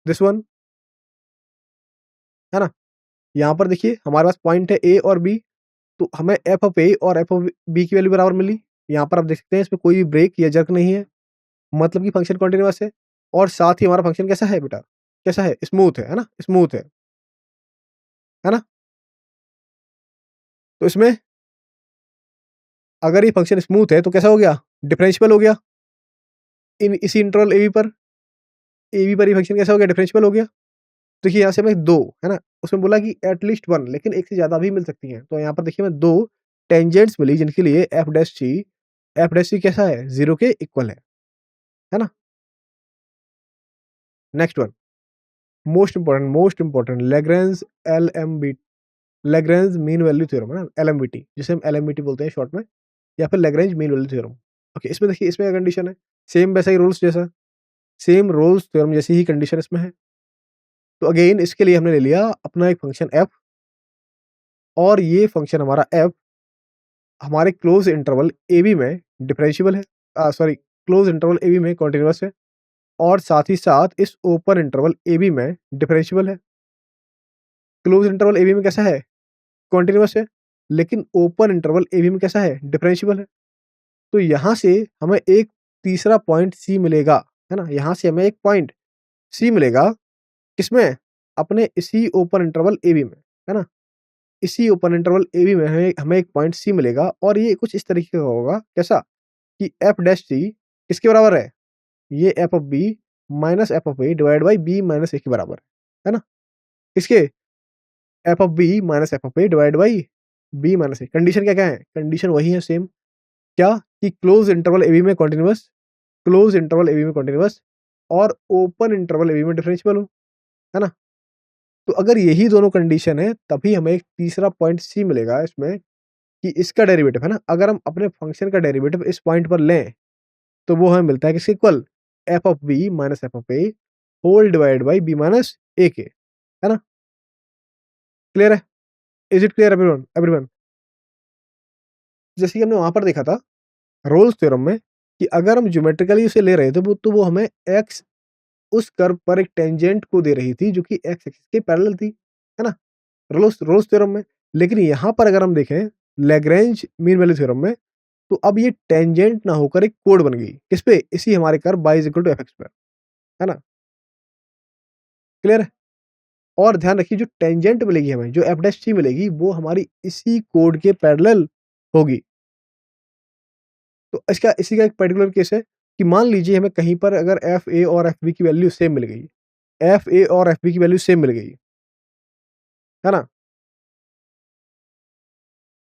दिस वन, है ना? यहाँ पर देखिए हमारे पास पॉइंट है ए और बी, तो हमें एफ ऑफ ए और एफ ऑफ बी की वैल्यू बराबर मिली। यहाँ पर आप देख सकते हैं इसमें कोई ब्रेक या जर्क नहीं है, मतलब कि फंक्शन कंटीन्यूअस है, और साथ ही हमारा फंक्शन कैसा है बेटा? कैसा है? स्मूथ है ना? स्मूथ है ना? तो इसमें अगर ये फंक्शन स्मूथ है तो कैसा हो गया? डिफरेंशिएबल हो गया। इन इसी इंटरवल ए बी पर ये फंक्शन कैसा हो गया? डिफरेंशिएबल हो गया। देखिए यहाँ से हमें 2, है ना? उसमें बोला कि एट लीस्ट 1, लेकिन 1 से ज़्यादा भी मिल सकती हैं। तो यहाँ पर देखिए हमें 2 टेंजेंट्स मिली जिनके लिए एफ डैश सी कैसा है? 0 के इक्वल है ना? Next one, most important Lagrange mean value theorem, है ना? एलएमवीटी, जिसे हम एलएमवीटी बोलते हैं शॉर्ट में। या फिर Lagrange mean value theorem. Okay, इसमें देखिए इसमें क्या कंडीशन है, सेम वैसा ही रूल्स जैसा, सेम रोल्स थ्योरम जैसी ही कंडीशन इसमें है। तो अगेन इसके लिए हमने ले लिया अपना एक फंक्शन f, और ये फंक्शन हमारा f हमारे क्लोज इंटरवल ए बी में डिफरेंशिएबल है, sorry close interval A B में कॉन्टिन्यूअस है, और साथ ही साथ इस ओपन इंटरवल ए बी में डिफरेंशिएबल है। क्लोज इंटरवल ए बी में कैसा है, कॉन्टिन्यूअस है, लेकिन ओपन इंटरवल ए बी में कैसा है, डिफरेंशिएबल है। तो यहाँ से हमें एक तीसरा पॉइंट सी मिलेगा, है ना, यहाँ से हमें एक पॉइंट सी मिलेगा, किसमें, अपने इसी ओपन इंटरवल ए बी में, है ना, इसी ओपन इंटरवल ए बी में हमें हमें एक पॉइंट सी मिलेगा, और ये कुछ इस तरीके का होगा, कैसा, कि एफ डैश सी किसके बराबर है, ये F of B minus F of A divide by B minus A के बराबर है ना, किसके, F of B minus F of A divide by B minus A. Condition क्या क्या है, कंडीशन वही है सेम, क्या, कि क्लोज इंटरवल ए बी में continuous, close interval A B में कॉन्टिन्यूअस, और ओपन इंटरवल ए बी में डिफरेंशिएबल हो, है ना। तो अगर यही दोनों कंडीशन है, तभी हमें एक तीसरा पॉइंट सी मिलेगा इसमें, कि इसका डेरिवेटिव, है ना, अगर हम अपने फंक्शन का डेरिवेटिव इस पॉइंट पर लें, तो वो हमें मिलता है किसके equal, F of B minus F of A whole divide by B minus A के, है ना। क्लियर है, is it clear everyone, everyone. जैसे कि हमने वहां पर देखा था रोल्स थ्योरम में, कि अगर हम ज्योमेट्रिकली उसे ले रहे थे तो वो हमें एक्स उस कर्व पर एक टेंजेंट को दे रही थी, जो कि एक्स एक्सिस के पैरेलल थी, है ना, रोल्स रोल्स थ्योरम में। लेकिन यहाँ पर अगर हम देखें लैग्रेंज मीन वैल्यू थ्योरम में, तो अब ये टेंजेंट ना होकर एक कोड बन गई, किस पे, इसी हमारे curve y is equal to f x पर, है ना। क्लियर है, और ध्यान रखिए जो टेंजेंट मिलेगी हमें, जो एफ डैश सी मिलेगी, वो हमारी इसी कोड के पैरेलल होगी। तो इसका इसी का एक पर्टिकुलर केस है, कि मान लीजिए हमें कहीं पर अगर एफ ए और एफ बी की वैल्यू सेम मिल गई, एफ ए और एफ बी की वैल्यू सेम मिल गई, है ना,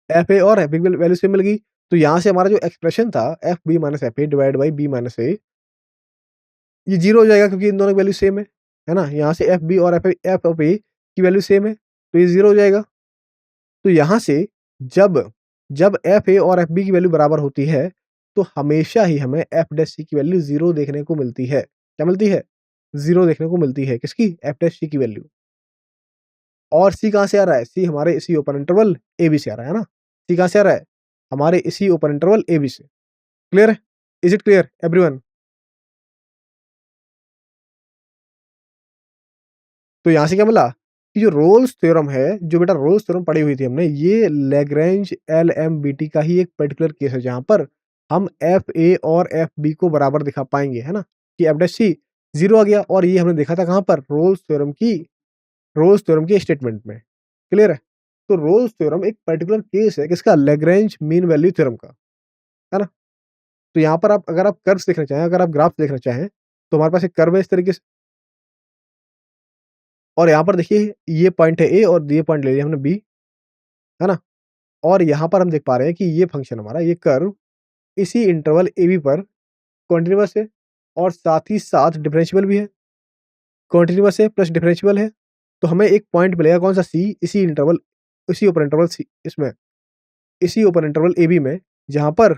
एफ ए और एफ बी की वैल्यू सेम मिल गई, तो यहाँ से हमारा जो एक्सप्रेशन था F B minus F A divide by B minus A, ये जीरो हो जाएगा, क्योंकि इन दोनों की वैल्यू सेम है ना, यहाँ से एफ बी और एफ ऑफ ए की वैल्यू सेम है, तो ये जीरो हो जाएगा। तो यहाँ से जब जब एफ ए और एफ बी की वैल्यू बराबर होती है, तो हमेशा ही हमें एफ डैश सी की वैल्यू जीरो देखने को मिलती है। क्या मिलती है, जीरो देखने को मिलती है, किसकी, एफ डैश सी की वैल्यू। और सी कहाँ से आ रहा है, सी हमारे इसी ओपन इंटरवल ए बी से आ रहा है ना, सी कहाँ से आ रहा है, हमारे इसी ओपन इंटरवल ए बी से। क्लियर है, इज इट क्लियर एवरीवन। तो यहाँ से क्या मिला, कि जो रोल्स थ्योरम है, जो बेटा रोल्स थ्योरम पढ़ी हुई थी हमने, ये लैग्रेंज एलएमबीटी का ही एक पर्टिकुलर केस है, जहाँ पर हम एफ ए और एफ बी को बराबर दिखा पाएंगे, है ना, कि एफ डैश सी जीरो आ गया, और ये हमने देखा था कहाँ पर, रोल्स थ्योरम की स्टेटमेंट में। क्लियर है, तो रोल्स थ्योरम एक पर्टिकुलर केस है किसका, लैग्रेंज मीन वैल्यू थ्योरम का, है ना। तो यहाँ पर आप अगर आप कर्व्स देखना चाहें, अगर आप ग्राफ देखना चाहें, तो हमारे पास एक कर्व है इस तरीके से, और यहाँ पर देखिए ये पॉइंट है ए, और ये पॉइंट ले लिया हमने बी, है ना। और यहाँ पर हम देख पा रहे हैं कि ये फंक्शन हमारा, ये कर्व इसी इंटरवल ए बी पर कॉन्टिन्यूअस है, और साथ ही साथ डिफरेंशिएबल भी है, कॉन्टिन्यूअस है प्लस डिफरेंशिएबल है। तो हमें एक पॉइंट मिलेगा कौन सा, सी, इसी इंटरवल, इसी ओपन इंटरवल सी, इसमें इसी ओपन इंटरवल ए बी में, जहाँ पर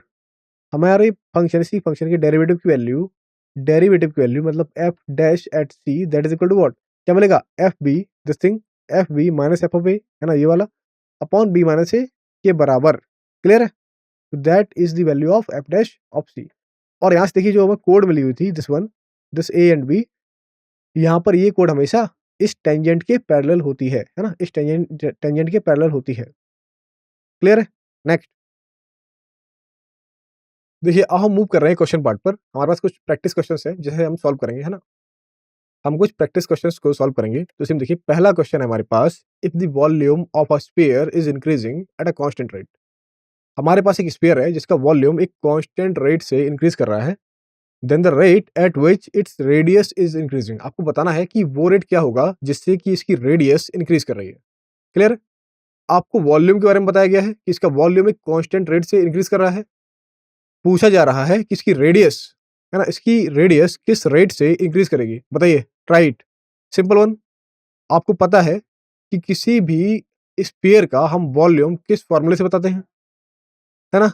हमारे फंक्शन, इसी फंक्शन के डेरिवेटिव की वैल्यू मतलब F dash at C that is equal to what, क्या मिलेगा, F B this thing, F B minus F of A, है ना, ये वाला, अपॉन बी माइनस ए के बराबर। क्लियर है, that is the value of F dash of C. और यहाँ से देखिए जो हमें कोड मिली हुई थी, this one, this a and b, यहाँ पर ये कोड हमेशा इस टेंजेंट के पैरेलल होती है ना, इस टेंजेंट के पैरेलल होती है। क्लियर है, नेक्स्ट देखिए, अब हम मूव कर रहे हैं क्वेश्चन पार्ट पर। हमारे पास कुछ प्रैक्टिस क्वेश्चंस हैं जिसे हम सॉल्व करेंगे, है ना। हम कुछ प्रैक्टिस क्वेश्चंस को सॉल्व करेंगे। तो इसमें देखिए पहला क्वेश्चन है हमारे पास, if the volume of a sphere is increasing at a constant rate. हमारे पास एक स्फीयर है जिसका वॉल्यूम एक कांस्टेंट रेट से इंक्रीज कर रहा है, then the rate at which its radius is increasing. आपको बताना है कि वो रेट क्या होगा जिससे कि इसकी रेडियस इंक्रीज कर रही है। क्लियर, आपको वॉल्यूम के बारे में बताया गया है कि इसका वॉल्यूम एक कांस्टेंट रेट से इंक्रीज कर रहा है। पूछा जा रहा है कि इसकी रेडियस, है ना, इसकी रेडियस किस रेट से इंक्रीज करेगी, बताइए। Right, simple one. आपको पता है कि किसी भी स्फीयर का हम वॉल्यूम किस फॉर्मूले से बताते हैं, है ना।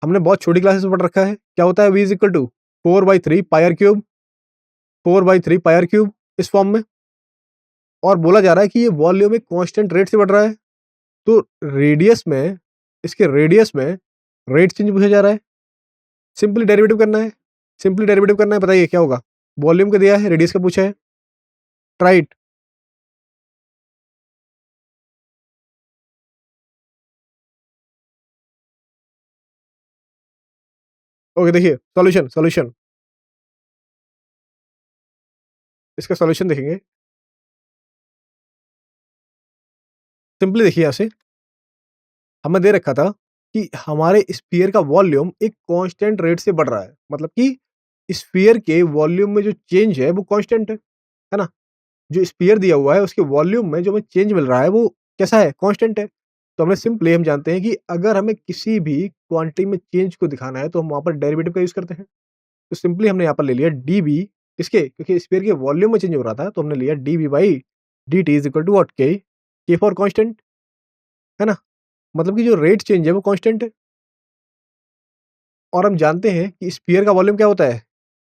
हमने बहुत छोटी क्लासेस में पढ़ रखा है, क्या होता है v is equal to 4/3 pi r cube, 4/3 pi r cube इस फॉर्म में। और बोला जा रहा है कि ये वॉल्यूम एक कांस्टेंट रेट से बढ़ रहा है, तो रेडियस में, इसके रेडियस में रेट चेंज पूछा जा रहा है। सिंपली डेरिवेटिव करना है, सिंपली डेरिवेटिव करना है, बताइए क्या होगा। वॉल्यूम का दिया है, रेडियस का पूछा है, ट्राई इट। ओके, देखिए सॉल्यूशन, सॉल्यूशन, इसका सॉल्यूशन देखेंगे। सिंपली देखिए, यहाँ से हमें दे रखा था कि हमारे स्फीयर का वॉल्यूम एक कांस्टेंट रेट से बढ़ रहा है, मतलब कि स्फीयर के वॉल्यूम में जो चेंज है वो कांस्टेंट है ना? जो स्फीयर दिया हुआ है उसके वॉल्यूम में जो हमें चेंज मिल रहा है वो कैसा है? कांस्टेंट है। तो हमने सिंपली हम जानते हैं कि अगर हमें किसी भी क्वांटिटी में चेंज को दिखाना है तो हम वहाँ पर डेरिवेटिव का यूज़ करते हैं। तो सिंपली हमने यहाँ पर ले लिया डीवी, किसके? क्योंकि स्फीयर के वॉल्यूम में चेंज हो रहा था तो हमने लिया dv by dt is equal to what? K for constant, है ना? मतलब कि जो रेट चेंज है वो कांस्टेंट है। और हम जानते हैं कि स्फीयर का वॉल्यूम क्या होता है?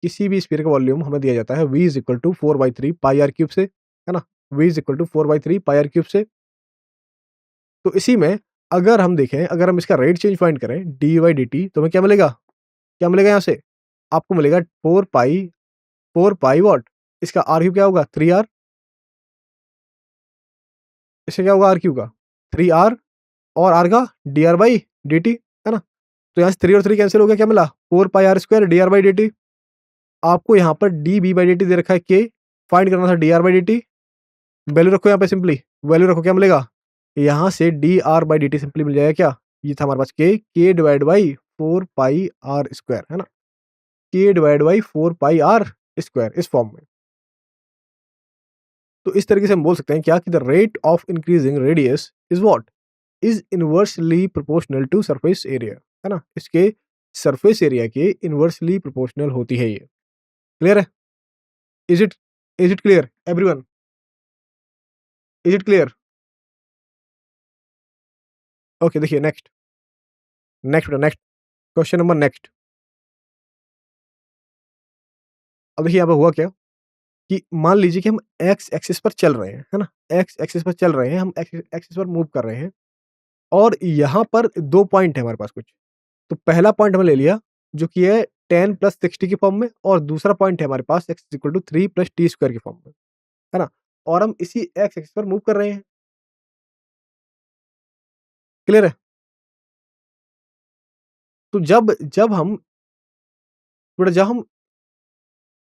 किसी भी स्फीयर का वॉल्यूम हमें दिया जाता है v is equal to 4/3 pi r cube से, है ना? v is equal to 4/3 pi r cube से। तो इसी में अगर हम देखें, अगर हम इसका रेट चेंज फाइंड करें डी बाई डी टी, तो हमें क्या मिलेगा? क्या मिलेगा यहाँ से? आपको मिलेगा 4 पाई वॉट? इसका आर क्यूब क्या होगा? 3r। इससे क्या होगा आर क्यूब का? 3r, और आर का D R by D T, है ना? तो यहाँ से 3 और 3 कैंसिल हो गया, क्या मिला? 4 pi r² D R by D T. आपको यहाँ पर D B by D T दे रखा है के, फाइंड करना था D R by D T. Value रखो यहाँ पे, सिंपली वैल्यू रखो, क्या मिलेगा? यहाँ से D R by D T simply मिल जाएगा क्या? ये था हमारे पास के डिवाइड बाई 4 पाई r², है ना? के डिवाइड बाई 4 पाई r² इस फॉर्म में। तो इस तरीके से हम बोल सकते हैं क्या कि the rate of increasing radius is what? Is inversely proportional to surface area, है ना? इसके सरफेस एरिया के इनवर्सली प्रोपोर्शनल होती है ये। क्लियर है? Is it, is it clear everyone? Is it clear? Okay, देखिए next, next question number next. अब देखिए यहाँ पे हुआ क्या कि मान लीजिए कि हम एक्स एक्सिस पर चल रहे हैं, है ना? एक्स एक्सिस पर चल रहे हैं, हम एक्स एक्सिस पर मूव कर रहे हैं और यहाँ पर 2 पॉइंट है हमारे पास कुछ। तो पहला पॉइंट हमने ले लिया जो कि है 10 प्लस 60 की फॉर्म में, और दूसरा पॉइंट है हमारे पास x equal to 3 plus t square की फॉर्म में, है ना? और हम इसी एक्स एक्सिस पर मूव कर रहे हैं। क्लियर है? तो जब हम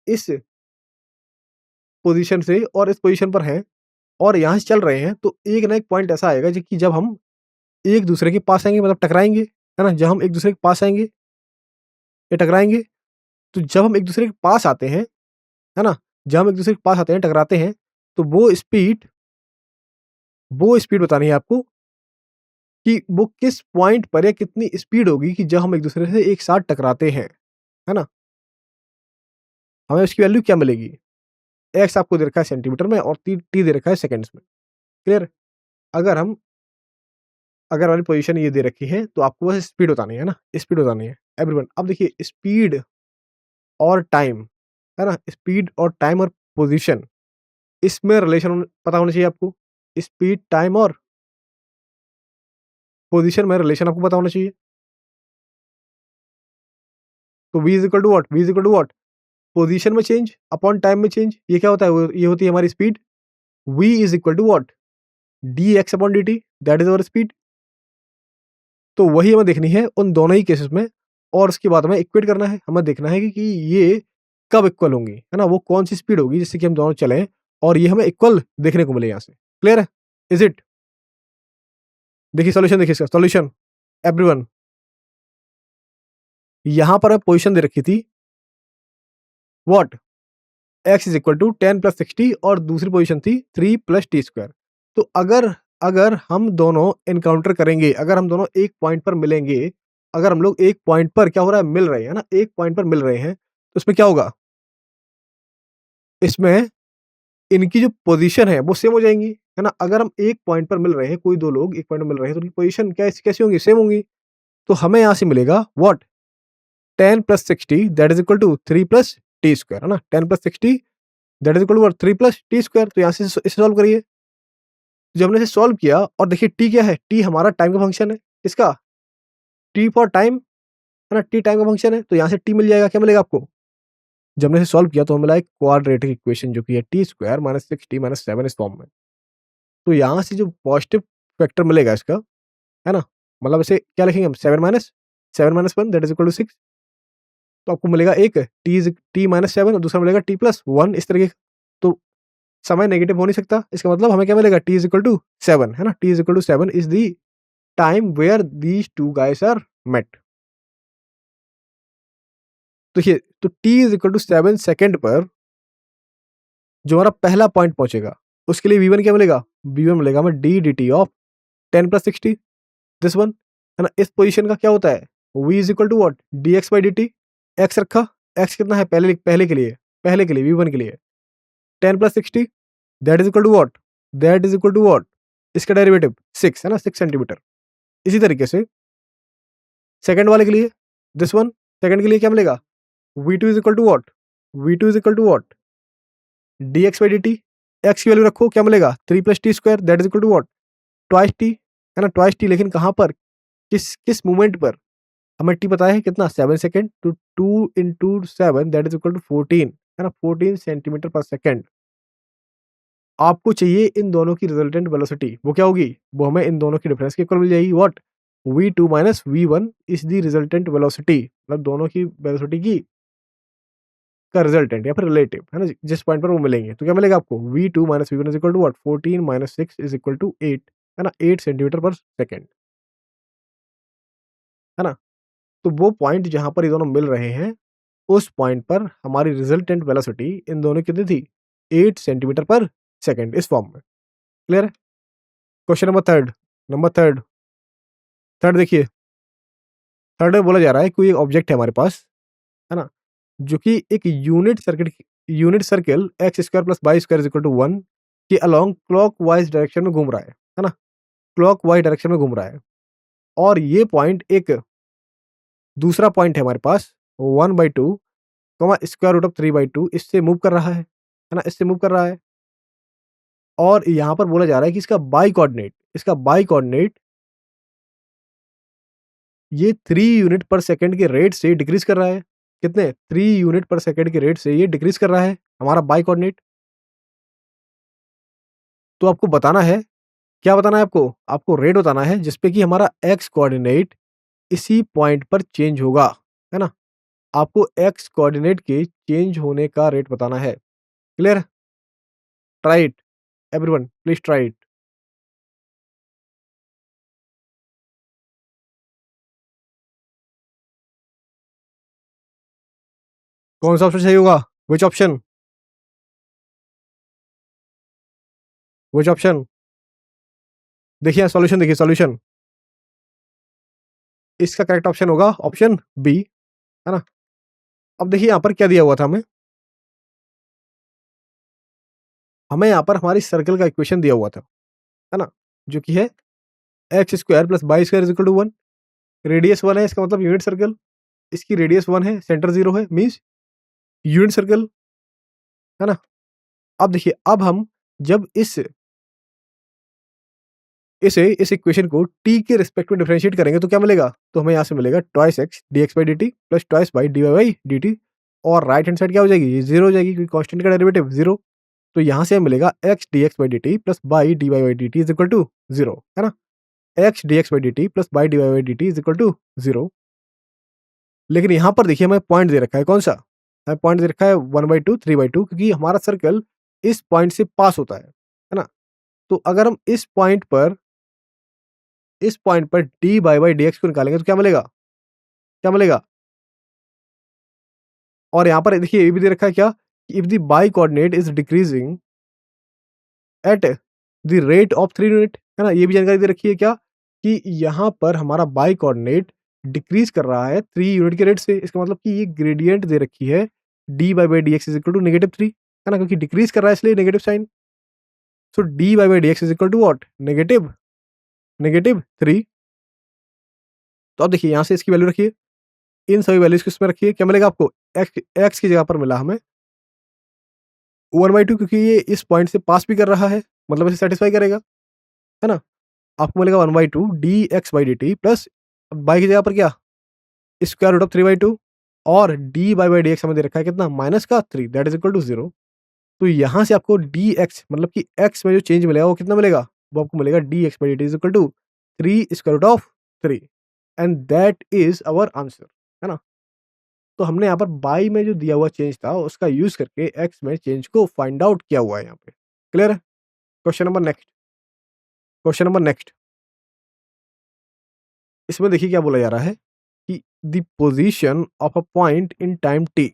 इस पोजीशन से और इस पोजीशन पर हैं और यहाँ से चल रहे हैं, तो एक ना एक पॉइंट ऐसा आएगा जो कि जब हम एक दूसरे के पास आएँगे, मतलब टकराएँगे, है ना? जब हम एक दूसरे के पास आएँगे या टकराएँगे, तो जब हम एक दूसरे के पास आते हैं, है ना? जब हम एक दूसरे के पास आते हैं, टकराते हैं, तो वो स्पीड बतानी है आपको कि वो किस पॉइंट पर या कितनी स्पीड होगी कि जब हम एक दूसरे से एक साथ टकराते हैं, है ना? हमें उसकी वैल्यू क्या मिलेगी? एक्स आपको दे रखा है सेंटीमीटर में और टी टी दे रखा है सेकंड्स में। क्लियर? अगर हम अगर हमारी पोजीशन ये दे रखी है, तो आपको बस स्पीड बतानी है ना? स्पीड बतानी है एवरीवन। अब देखिए स्पीड और टाइम, है ना? स्पीड और टाइम और पोजीशन, इसमें रिलेशन पता होना चाहिए आपको। स्पीड, टाइम और पोजीशन में रिलेशन आपको पता होना चाहिए। तो v is equal to what? v is equal to what? Position में चेंज अपॉन टाइम में चेंज। ये क्या होता है? ये होती है हमारी speed. v is equal to what? dx upon dt, that is our speed. तो वही हमें देखनी है उन दोनों ही केसेस में, और उसके बाद हमें इक्वेट करना है। हमें देखना है कि ये कब इक्वल होंगी, है ना? वो कौन-सी स्पीड होगी जिससे कि हम दोनों चलें और ये हमें इक्वल देखने को मिले यहाँ से। क्लियर है? Is it? देखिए सॉल्यूशन, देखिए इसका सॉल्यूशन एवरीवन। यहाँ पर हमें पोजीशन दे रखी थी what? x is equal to 10 प्लस 60 और दूसरी पोजीशन थी 3 प्लस टी स्क्वायर। तो अगर अगर हम दोनों एनकाउंटर करेंगे, अगर हम दोनों एक पॉइंट पर मिलेंगे, अगर हम लोग एक पॉइंट पर क्या हो रहा है? मिल रहे हैं ना, एक पॉइंट पर मिल रहे हैं, तो इसमें क्या होगा? इसमें इनकी जो पोजीशन है वो सेम हो जाएंगी, है ना? अगर हम एक पॉइंट पर मिल रहे हैं, कोई दो लोग एक पॉइंट पर मिल रहे हैं, तो उनकी पोजीशन क्या कैसी होंगी? सेम होंगी। तो हमें यहाँ से मिलेगा what 10 + 60 that is equal to 3 + t square, है ना। 10 + 60 that is equal to 3 + t square. तो यहाँ से इसे सॉल्व करिए। जब हमने इसे सॉल्व किया और देखिए t क्या है, t हमारा टाइम का फंक्शन है। किसका? t फॉर टाइम, है ना। t टाइम का फंक्शन है, तो यहाँ से t मिल जाएगा। क्या मिलेगा आपको? जब हमने इसे सॉल्व किया तो हमें मिला एक क्वाड्रेटिक इक्वेशन जो कि है t square minus 6t minus 7 इस फॉर्म में। तो यहाँ से जो पॉजिटिव फैक्टर मिलेगा इसका, है ना, मतलब इसे क्या लिखेंगे हम? 7 - 1 दैट इज इक्वल टू 6। तो आपको मिलेगा एक t माइनस 7 और दूसरा मिलेगा t प्लस 1 इस तरीके का। तो समय नेगेटिव हो नहीं सकता। इसका मतलब हमें क्या मिलेगा? t इज इक्वल टू 7, है ना। t is equal to 7 is the time where these two guys are met. देखिए, तो t is equal to 7 second पर जो हमारा पहला पॉइंट पहुंचेगा उसके लिए v1 क्या मिलेगा? v1 मिलेगा हमें d dt of 10 + 60 this one, है ना। इस पोजीशन का क्या होता है? v is equal to what? dx by dt। x रखा, x कितना है? पहले के लिए v1 के लिए 10 + 60 that is equal to what? That is equal to what? इसका डेरिवेटिव 6, है ना, 6 सेंटीमीटर। इसी तरीके से सेकंड वाले के लिए दिस वन, सेकंड के लिए क्या मिलेगा? v2 is equal to what? v2 is equal to what? dx by dt। x की वैल्यू रखो, क्या मिलेगा? 3 + t स्क्वायर that is equal to what? Twice t, है ना, ट्वाइस t। लेकिन कहाँ पर? किस किस मोमेंट पर? हमें t पता है कितना? 7 सेकंड। तो 2 × 7 दैट इज इक्वल टू 14, है ना, 14 सेंटीमीटर पर सेकंड। आपको चाहिए इन दोनों की रिजल्टेंट वेलोसिटी। वो क्या होगी? वो हमें इन दोनों की डिफरेंस के इक्वल मिल जाएगी। What? v2 minus v1 is the resultant velocity, मतलब दोनों की वेलोसिटी की का रिजल्टेंट या फिर रिलेटिव, है ना, जिस पॉइंट पर वो मिलेंगे। तो क्या मिलेगा आपको? v2 minus v1 is equal to what? 14 minus 6 is equal to 8, है ना, 8 सेंटीमीटर पर सेकंड, है ना। तो वो पॉइंट जहां पर ये दोनों मिल रहे हैं उस पॉइंट पर हमारी रिजल्टेंट वेलोसिटी इन दोनों की कितनी थी? 8 सेंटीमीटर पर सेकंड इस फॉर्म में। क्लियर है? क्वेश्चन नंबर थर्ड थर्ड देखिए। थर्ड में बोला जा रहा है कोई एक ऑब्जेक्ट है हमारे पास, है ना, जो कि एक unit circle x square plus y square is equal to 1 के अलोंग क्लॉक वाइज डायरेक्शन में घूम रहा है ना, क्लॉक वाइज डायरेक्शन में घूम रहा है। और ये पॉइंट एक दूसरा पॉइंट है हमारे पास 1/2 स्क्वायर रूट ऑफ 3/2 इससे मूव कर रहा है ना, इससे मूव कर रहा है। और यहाँ पर बोला जा रहा है कि इसका बाई कोऑर्डिनेट ये 3 यूनिट पर सेकंड के रेट से डिक्रीज कर रहा है। कितने? 3 यूनिट पर सेकंड के रेट से ये डिक्रीज कर रहा है हमारा बाई कोऑर्डिनेट। तो आपको बताना है, क्या बताना है आपको? आपको रेट बताना है जिसपे कि हमारा एक्स कोऑर्डिनेट इसी पॉइंट पर चेंज होगा, है ना। आपको एक्स कोऑर्डिनेट के चेंज होने का रेट बताना है। Clear? Try it everyone, please try it. कौन सा ऑप्शन सही होगा? Which option? Which option? देखिए सॉल्यूशन, देखिए सॉल्यूशन। इसका करेक्ट ऑप्शन होगा ऑप्शन बी, है ना। अब देखिए यहाँ पर क्या दिया हुआ था हमें। हमें यहाँ पर हमारी सर्कल का इक्वेशन दिया हुआ था, है ना, जो कि है x square plus y square is equal to 1। Radius 1 है, इसका मतलब यूनिट सर्कल। इसकी रेडियस 1 है, सेंटर 0 है, मीन्स यूनिट सर्कल, है ना। अब देखिए, अब हम जब इस इक्वेशन को t के रिस्पेक्ट में डिफरेंशिएट करेंगे तो क्या मिलेगा? तो हमें यहाँ से मिलेगा twice x dx by dt plus twice by dy by dt। और राइट हैंड साइड क्या हो जाएगी? ये 0 हो जाएगी क्योंकि कांस्टेंट का डेरिवेटिव 0। तो यहाँ से हमें मिलेगा x dx by dt plus y dy by dt is equal to 0, है ना। x dx by dt plus y dy by dt is equal to 0। लेकिन यहाँ पर देखिए हमें पॉइंट दे रखा है, कौन सा? हमें पॉइंट दे रखा है 1/2 3/2, क्योंकि हमारा सर्कल इस पॉइंट से पास होता है ना। तो अगर हम इस पॉइंट पर D y by d x को निकालेंगे तो क्या मिलेगा? क्या मिलेगा? और यहाँ पर देखिए ये भी दे रखा है क्या? If the by coordinate is decreasing at the rate of 3 unit, है ना। ये भी जानकारी दे रखी है क्या? कि यहाँ पर हमारा बाई कोऑर्डिनेट डिक्रीज कर रहा है 3 यूनिट के रेट से। इसका मतलब कि ये ग्रेडियंट दे रखी है d y by d x is equal to -3, है ना, क्योंकि डिक्रीज कर रहा है इसलिए negative sign. So d y by d x is equal to what? -3। तो अब देखिए यहाँ से इसकी वैल्यू रखिए, इन सभी वैल्यूज़ को इसमें रखिए, क्या मिलेगा आपको? एक्स की जगह पर मिला हमें 1/2 क्योंकि ये इस पॉइंट से पास भी कर रहा है, मतलब इसे सैटिस्फाई करेगा, है ना? आपको मिलेगा 1/2 dx/dt प्लस बाई की जगह पर क्या? स्क्वायर रूट ऑफ 3/2 और dy/dx हमें दे रखा है कितना? माइनस का 3 दैट इज़ इक्वल टू 0। तो यहाँ से आपको dx मतलब कि x में जो चेंज मिलेगा वो कितना मिलेगा? वो आपको मिलेगा dx/dt is equal to 3 square root of 3 and that is our answer, है ना? तो हमने यहाँ पर बाई में जो दिया हुआ चेंज था उसका यूज़ करके एक्स में चेंज को फाइंड आउट किया हुआ है यहाँ पे। क्लियर है? Question number next. Question number next. इसमें देखिए क्या बोला जा रहा है कि the position of a point in time t,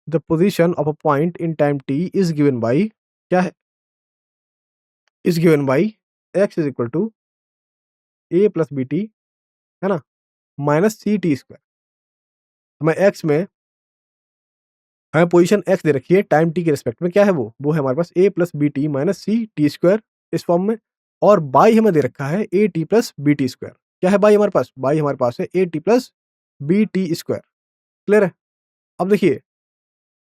the position of a point in time t is given by क्या है? Is given by x is equal to a plus B t, है ना, माइनस सी टी स्क्वायर। हमें x में हमें position x दे रखी है time T के रिस्पेक्ट में, क्या है वो है हमारे पास A plus B T minus C T square इस फॉर्म में, और बाई हमें दे रखा है A T plus B T square. क्या है बाई हमारे पास? बाई हमारे पास है A T plus B T square. Clear है? अब देखिए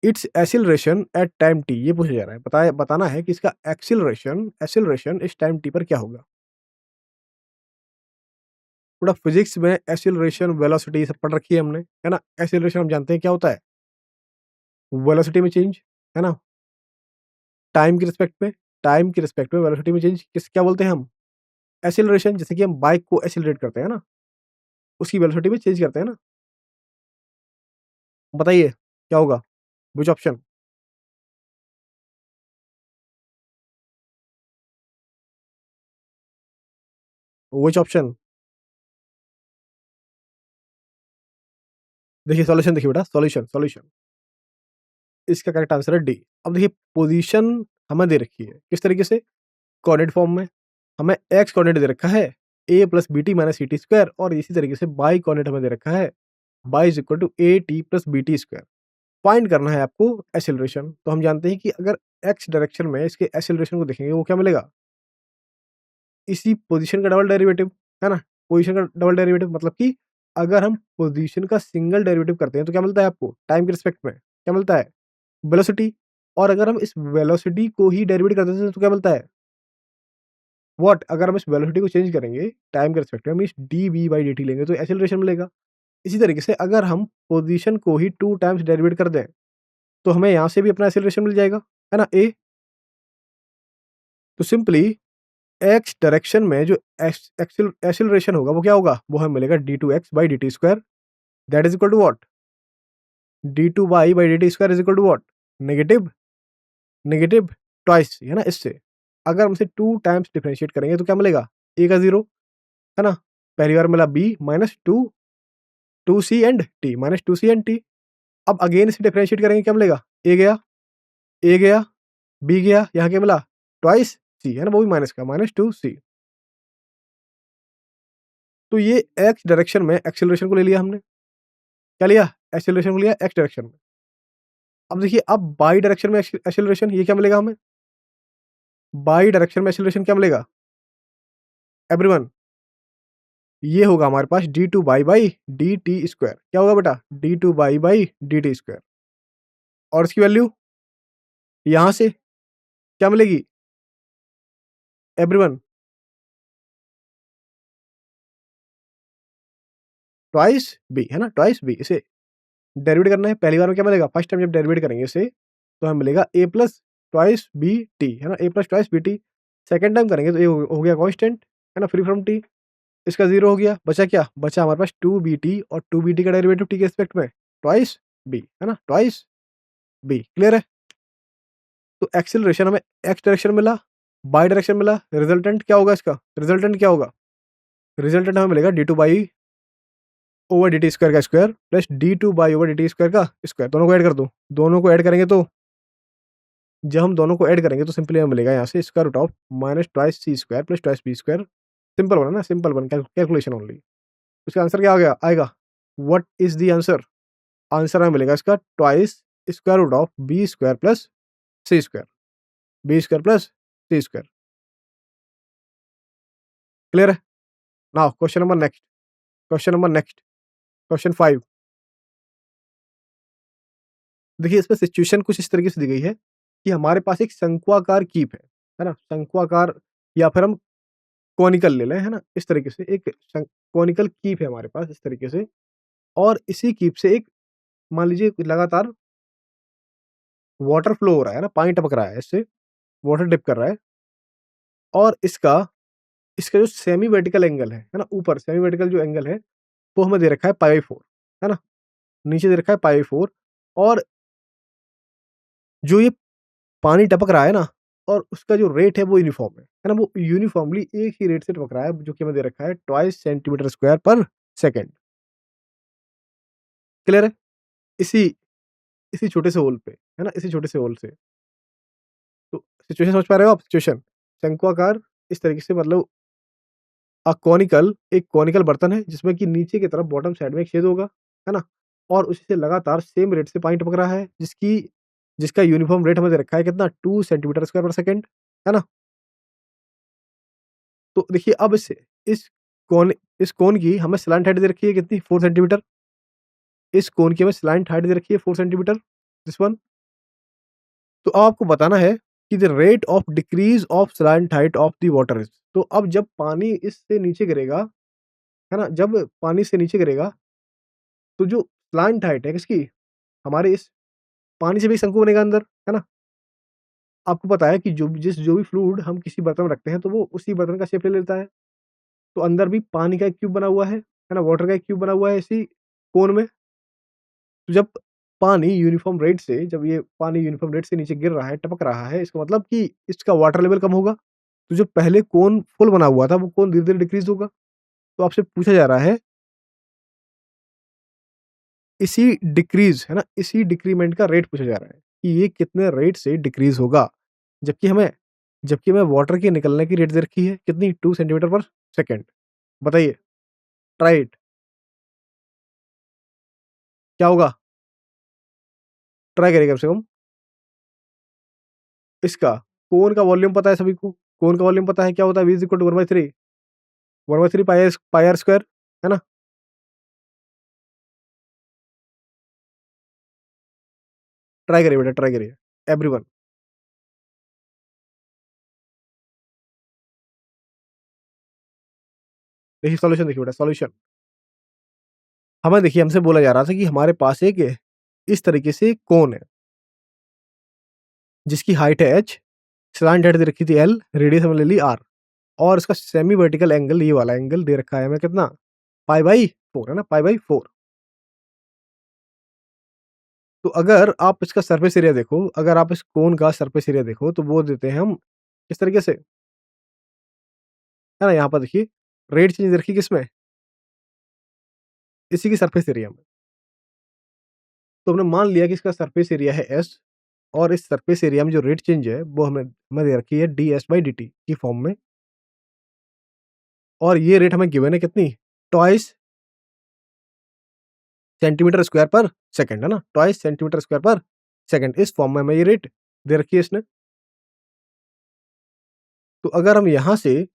it's acceleration at time T ये पूछा जा रहा है, बताना है कि इसका एक्सीलरेशन एक्सीलरेशन इस टाइम टी पर क्या होगा। थोड़ा फिजिक्स में एक्सीलरेशन वेलोसिटी सब पढ़ रखी है हमने, है ना? एक्सीलरेशन हम जानते हैं क्या होता है, वेलोसिटी में चेंज, है ना? टाइम के रिस्पेक्ट में वेलोसिटी में चेंज किस क्या बोलते हैं हम? एक्सीलरेशन। जैसे कि हम बाइक को एक्सीलरेट करते हैं ना, उसकी वेलोसिटी में चेंज करते हैं ना। बताइए क्या होगा? Which option? Which option? देखिए सॉल्यूशन देखिए बेटा, सॉल्यूशन सॉल्यूशन इसका करेक्ट आंसर है डी। अब देखिए पोजीशन हमें दे रखी है किस तरीके से, कोऑर्डिनेट फॉर्म में। हमें एक्स कोऑर्डिनेट दे रखा है A plus B T minus C T square, और इसी तरीके से बाई कोऑर्डिनेट हमें दे रखा है y is equal to a T plus B T square. Find करना है आपको एक्सेलरेशन। तो हम जानते हैं कि अगर एक्स डायरेक्शन में इसके एक्सेलरेशन को देखेंगे वो क्या मिलेगा? इसी पोजीशन का डबल डेरिवेटिव, है ना? पोजीशन का डबल डेरिवेटिव मतलब कि अगर हम पोजीशन का सिंगल डेरिवेटिव करते हैं तो क्या मिलता है आपको टाइम के रिस्पेक्ट में? क्या मिलता है? वेलोसिटी। और अगर हम इस वेलोसिटी को ही डेरिवेट कर देते हैं तो क्या मिलता है? व्हाट? अगर हम इस वेलोसिटी को चेंज करेंगे टाइम के रिस्पेक्ट में, हम इस dv/dt लेंगे तो एक्सेलरेशन मिलेगा। इसी तरीके से अगर हम पोजीशन को ही 2 टाइम्स डेरिवेट कर दें, तो हमें यहाँ से भी अपना एक्सेलरेशन मिल जाएगा, है ना? ए। तो सिंपली एक्स डायरेक्शन में जो एक्सेलरेशन होगा वो क्या होगा? वो हमें मिलेगा d2x/dt² that is equal to what? d2y/dt² is equal to what? Negative negative twice, है ना इससे। अगर हम इसे 2 टाइम्स डिफरेंशिएट करेंगे तो क्या मिलेगा? a का 0, है ना? पहली बार मिला b minus 2c and t minus 2c and t। अब अगेन इसे डिफरेंशिएट करेंगे क्या मिलेगा? a गया, b गया, यहाँ क्या मिला? ट्वाइस c, है ना? वो भी माइनस का, माइनस 2c। तो ये एक्स डायरेक्शन में एक्सेलरेशन को ले लिया हमने। क्या लिया? एक्सेलरेशन को लिया एक्स डायरेक्शन में। अब देखिए अब बाई डायरेक्शन में एक्सेलरेशन ये क्या मिलेगा हमें? बाई डायरेक्शन में एक्सेलरेशन क्या मिलेगा? एवरीवन ये होगा हमारे पास d2y/dt²। क्या होगा बेटा? d2y/dt²। और इसकी वैल्यू यहाँ से क्या मिलेगी? एवरीवन ट्वाइस b, है ना? Twice b। इसे डेरिवेट करना है। पहली बार में क्या मिलेगा? फर्स्ट टाइम जब डेरिवेट करेंगे इसे तो हमें मिलेगा a plus twice b t, है ना? a plus twice b t. Second time करेंगे तो ये हो गया कांस्टेंट, है ना? Free from t। इसका 0 हो गया। बचा क्या? बचा हमारे पास 2bt, और 2bt का डेरिवेटिव t के रिस्पेक्ट में ट्वाइस b, है ना? Twice b। क्लियर है? तो एक्सेलरेशन हमें एक्स डायरेक्शन मिला, बाई डायरेक्शन मिला। रिजल्टेंट क्या होगा इसका? रिजल्टेंट क्या होगा? रिजल्टेंट हमें मिलेगा D two Y over D T square का square plus D two Y over D T square का स्क्वायर। दोनों को ऐड कर दो। दोनों को ऐड करेंगे तो जब हम दोनों को ऐड करेंगे तो सिंपली हमें मिलेगा यहाँ से square root of minus twice c square plus twice b square. Simple बना ना, सिंपल बन कैलकुलेशन ओनली। उसका आंसर क्या आ गया आएगा? What is the answer? Answer हमें मिलेगा इसका twice square root of B square plus C square, B square plus C square. Clear है? Now question number next. Question number next, question 5। देखिए इसमें सिचुएशन कुछ इस तरीके से दी गई है कि हमारे पास एक शंक्वाकार कीप है ना? शंक्वाकार या फिर हम कोनिकल ले लें, है ना? इस तरीके से एक कोनिकल कीप है हमारे पास इस तरीके से, और इसी कीप से एक मान लीजिए लगातार वाटर फ्लो हो रहा है ना, पानी टपक रहा है इससे, वाटर डिप कर रहा है, और इसका इसका जो सेमी वर्टिकल एंगल है ना? ऊपर सेमी वर्टिकल जो एंगल है, वो हमें दे रखा है पाई 4, है ना? नीचे दे रखा है पाई 4, और जो ये पानी टपक रहा है ना, और उसका जो रेट है वो यूनिफ़ॉर्म है ना? वो यूनिफ़ॉर्मली एक ही रेट से टपक रहा है, जो कि हमें दे रखा है ट्वाइस सेंटीमीटर स्क्वायर पर सेकंड। क्लियर है? इसी इसी छोटे से होल पे, है ना? इसी छोटे से होल से। तो सिचुएशन समझ पा रहे हो आप? सिचुएशन शंक्वाकार इस तरीके से, मतलब कोनिकल एक कोनिकल बर्तन है जिसमें कि नीचे की तरफ बॉटम साइड में एक छेद होगा, है ना? और उसी से लगातार सेम रेट से पानी टपक रहा है, जिसका यूनिफ़ॉर्म रेट हमें दे रखा है कितना, 2 सेंटीमीटर स्क्वायर पर सेकंड, है ना? तो देखिए अब इस कोन इस कोन की हमें स्लैंट हाइट दे रखी है कितनी, 4 सेंटीमीटर। इस कोन की हमें स्लैंट हाइट दे रखी है 4 सेंटीमीटर, दिस वन। तो अब आपको बताना है कि the rate of decrease of slant height of the water is. तो अब जब पानी इससे नीचे गिरेगा, है ना? जब पानी से नीचे गिरेगा, तो जो स्लैंट हाइट है किसकी, हमारे इस पानी से भी शंकु बनेगा अंदर, है ना? आपको पता है कि जो भी फ्लूइड हम किसी बर्तन में रखते हैं, तो वो उसी बर्तन का शेप ले लेता है। तो अंदर भी पानी का एक क्यूब बना हुआ है ना? वाटर का एक क्यूब बना हुआ है इसी कोन में। तो जब ये पानी यूनिफ़ॉर्म रेट से नीचे गिर रहा है, टपक रहा है, इसका मतलब कि इसका वाटर लेवल कम होगा। तो जो पहले कोन फुल बना हुआ था, वो कोन धीरे-धीरे डिक्रीज़ होगा। तो आपसे पूछा जा रहा है, इसी डिक्रीज़, है ना? इसी डिक्रीमेंट का रेट पूछा जा रहा है कि ये कितने रेट से डिक्रीज़ होगा। जबकि हमें जबकि हमें वाटर के निकलने की रेट दे रखी है कितनी, 2 सेंटीमीटर पर सेकंड। बताइए, ट्राई इट, क्या होगा? ट्राई करिए कम से कम। इसका कोन का वॉल्यूम पता है सभी को, कोन का वॉल्यूम पता है क्या होता है, V is equal to 1/3, 1/3 pi r square, है ना? ट्राई करिए बेटा, ट्राई करिए, एवरीवन। देखिए सॉल्यूशन देखिए बेटा, सॉल्यूशन। हमें देखिए हमसे बोला जा रहा था कि हमारे पास एक इस तरीके से कोन है, जिसकी हाइट है h, स्लैंट हाइट दे रखी थी l, रेडियस हमने ले ली r, और इसका सेमी वर्टिकल एंगल, ये वाला एंगल दे रखा है हमें कितना, पाई/4, है ना? पाई/4। तो अगर आप इस कोन का सरफेस एरिया देखो, तो वो देते हैं हम किस तरीके से, है ना? यहाँ पर देखिए रेट चेंज रखी किसमें, इसी की सरफेस एरिया में। तो हमने मान लिया कि इसका सरफेस एरिया है S, और इस सरफेस एरिया में जो रेट चेंज है, वो हमें दे रखी है ds/dt की फॉर्म में, और ये रेट हमें गिवन है कितनी, ट्वाइस सेंटीमीटर स्क्वायर पर सेकंड, है ना? ट्वाइस सेंटीमीटर स्क्वायर पर सेकंड, इस फॉर्म में हमें ये रेट दे रखी है इसने। तो अगर हम यहाँ से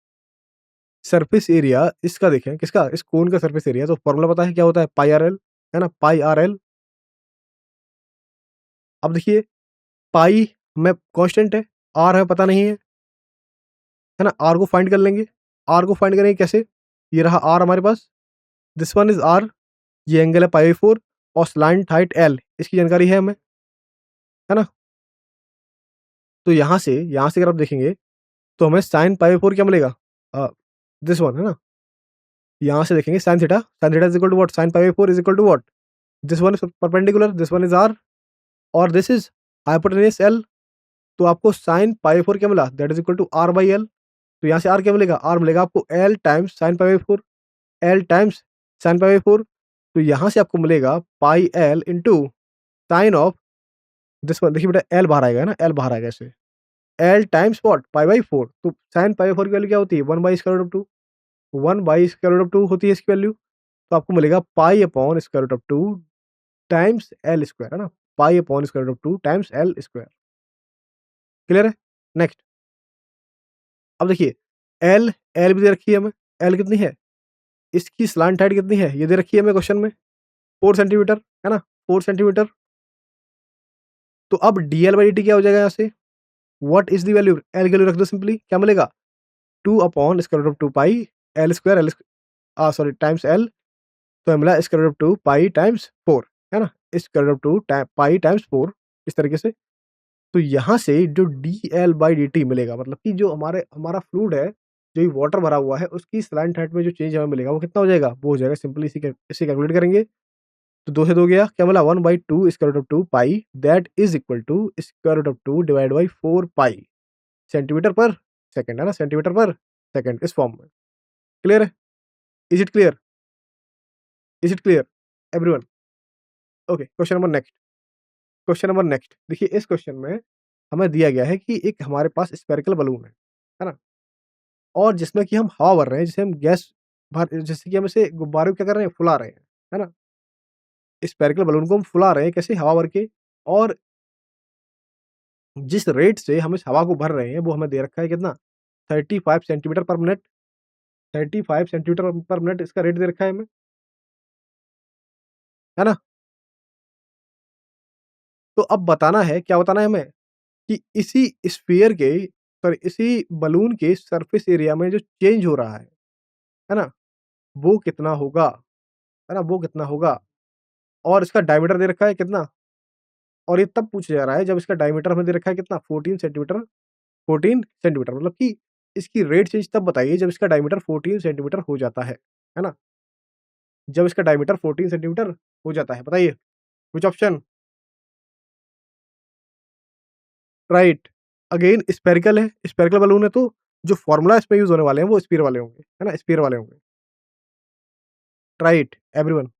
सरफेस एरिया इसका देखें, किसका, इस कोन का सरफेस एरिया, तो फॉर्मूला पता है क्या होता है, पाई आर एल, है ना? पाई आर एल। अब देखिए पाई में कांस्टेंट है, आर हमें पता नहीं है ना? आर को फाइंड कर लेंगे। आर को फाइंड करेंगे कैसे, ये रहा आर हमारे पास, दिस वन इज आर, ये एंगल है पाई/4, और स्लैंट हाइट एल, इसकी जानकारी है हमें, है ना? तो यहाँ से अगर आप देखेंगे, तो हमें साइन पाई/4 क्या मिलेगा, दिस वन, है ना? यहाँ से देखेंगे sine theta is equal to what, sine pi is equal to what, this one is perpendicular, this one is R, और दिस इज हाइपोटेन्यूज एल। तो आपको साइन पाई/4 क्या मिला, that is equal to R by L. तो यहाँ से R क्या मिलेगा, आर मिलेगा आपको L times sine pi, L times sine pi. तो यहाँ से आपको मिलेगा pi L into sine of this one. देखिए बेटा एल बाहर आएगा, है ना? एल बाहर आएगा ऐसे, एल टाइम्स व्हाट, पाई/4। तो साइन पाई/4 की वैल्यू क्या होती है, 1/√2, 1/√2 होती है इसकी वैल्यू। तो आपको मिलेगा पाई/√2 टाइम्स एल स्क्वायर, है ना? पाई/√2 टाइम्स एल स्क्वायर। क्लियर है? नेक्स्ट, अब देखिए एल एल भी दे रखी है हमें, एल कितनी है, इसकी स्लांट हाइट कितनी है? ये दे रखी है हमें क्वेश्चन में 4 सेंटीमीटर, है ना? 4 सेंटीमीटर। तो अब dl/dt क्या हो जाएगा यहाँ से? What is the value? L की वैल्यू रख दो सिंपली, क्या मिलेगा? 2 upon square root of 2 pi l square sorry times l, तो हमें मिला square root of 2 pi times 4, है ना? Square root of 2 pi times 4 इस तरीके से। तो यहाँ से जो dl/dt मिलेगा, मतलब कि जो हमारा फ्लूइड है, जो ये वाटर भरा हुआ है, उसकी सलाइन हाइट में जो चेंज हमें मिलेगा वो कितना हो जाएगा? वो हो जाएगा सिंपली इसे कैलकुलेट करेंगे। तो 2 से 2 गया, क्या मिला? 1/2 square root of 2 pi that is equal to square root of 2 divide by 4 pi centimetre per second, है ना? सेंटीमीटर पर सेकंड इस फॉर्म में। क्लियर है? Is it clear? Is it clear everyone? Okay, question number next. देखिए इस question में हमें दिया गया है कि एक हमारे पास स्फेरिकल बलून है ना? और जिसमें कि हम हवा भर रहे हैं, जिसे हम गैस भर जैसे कि हम इसे गुब्बारे को क्या कर रहे हैं? फुला रहे हैं, है ना? स्फेरिकल बलून को हम फुला रहे हैं कैसे? हवा भर के। और जिस रेट से हम इस हवा को भर रहे हैं, वो हमें दे रखा है कितना? 35 सेंटीमीटर पर मिनट। 35 सेंटीमीटर पर मिनट इसका रेट दे रखा है हमें, है ना? तो अब बताना है, क्या बताना है हमें? कि इसी स्फीयर के सॉरी इसी बलून के सरफेस एरिया में जो चेंज हो रहा है ना? वो कितना होगा, है ना? वो कितना होगा? और इसका डायमीटर दे रखा है कितना? और ये तब पूछा जा रहा है जब इसका डायमीटर हमें दे रखा है कितना? 14 सेंटीमीटर, 14 सेंटीमीटर, मतलब कि इसकी रेट चेंज तब बताइए जब इसका डायमीटर 14 सेंटीमीटर हो जाता है ना? जब इसका डायमीटर 14 सेंटीमीटर हो जाता है, बताइए which option? Right. Again spherical है, स्फेरिकल बलून है, तो जो फॉर्मूला इसमें यूज़ होने वाले हैं वो स्फीयर वाले होंगे, है ना? स्फीयर वाले होंगे। Right everyone.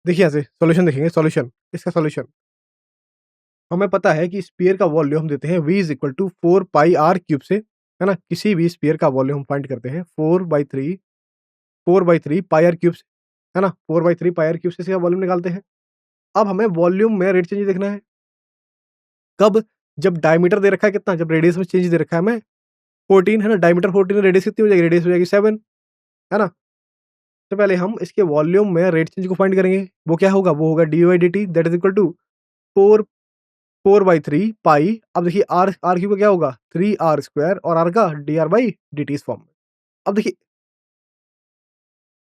देखिए यहाँ से सॉल्यूशन देखेंगे, सॉल्यूशन, इसका सॉल्यूशन। हमें पता है कि स्फीयर का वॉल्यूम हम देते हैं v is equal to 4 pi r cube से, है ना? किसी भी स्फीयर का वॉल्यूम हम फाइंड करते हैं 4/3 पाई r क्यूब से, है ना? 4/3 पाई r क्यूब से इसका वॉल्यूम निकालते हैं। अब हमें वॉल्यूम में रेट चेंज देखना है। कब? जब डायमीटर दे रखा है कितना? जब रेडियस में चेंज दे रखा है हमें 14, है ना? डायमीटर 14 है, रेडियस कितनी हो जाएगी? रेडियस हो जाएगी 7, है ना? तो पहले हम इसके वॉल्यूम में रेट चेंज को फाइंड करेंगे। वो क्या होगा? वो होगा dy/dt that is equal to 4 4/3 pi. अब देखिए r क्यूब का क्या होगा? 3r स्क्वायर और r का dr/dt इस फॉर्म में। अब देखिए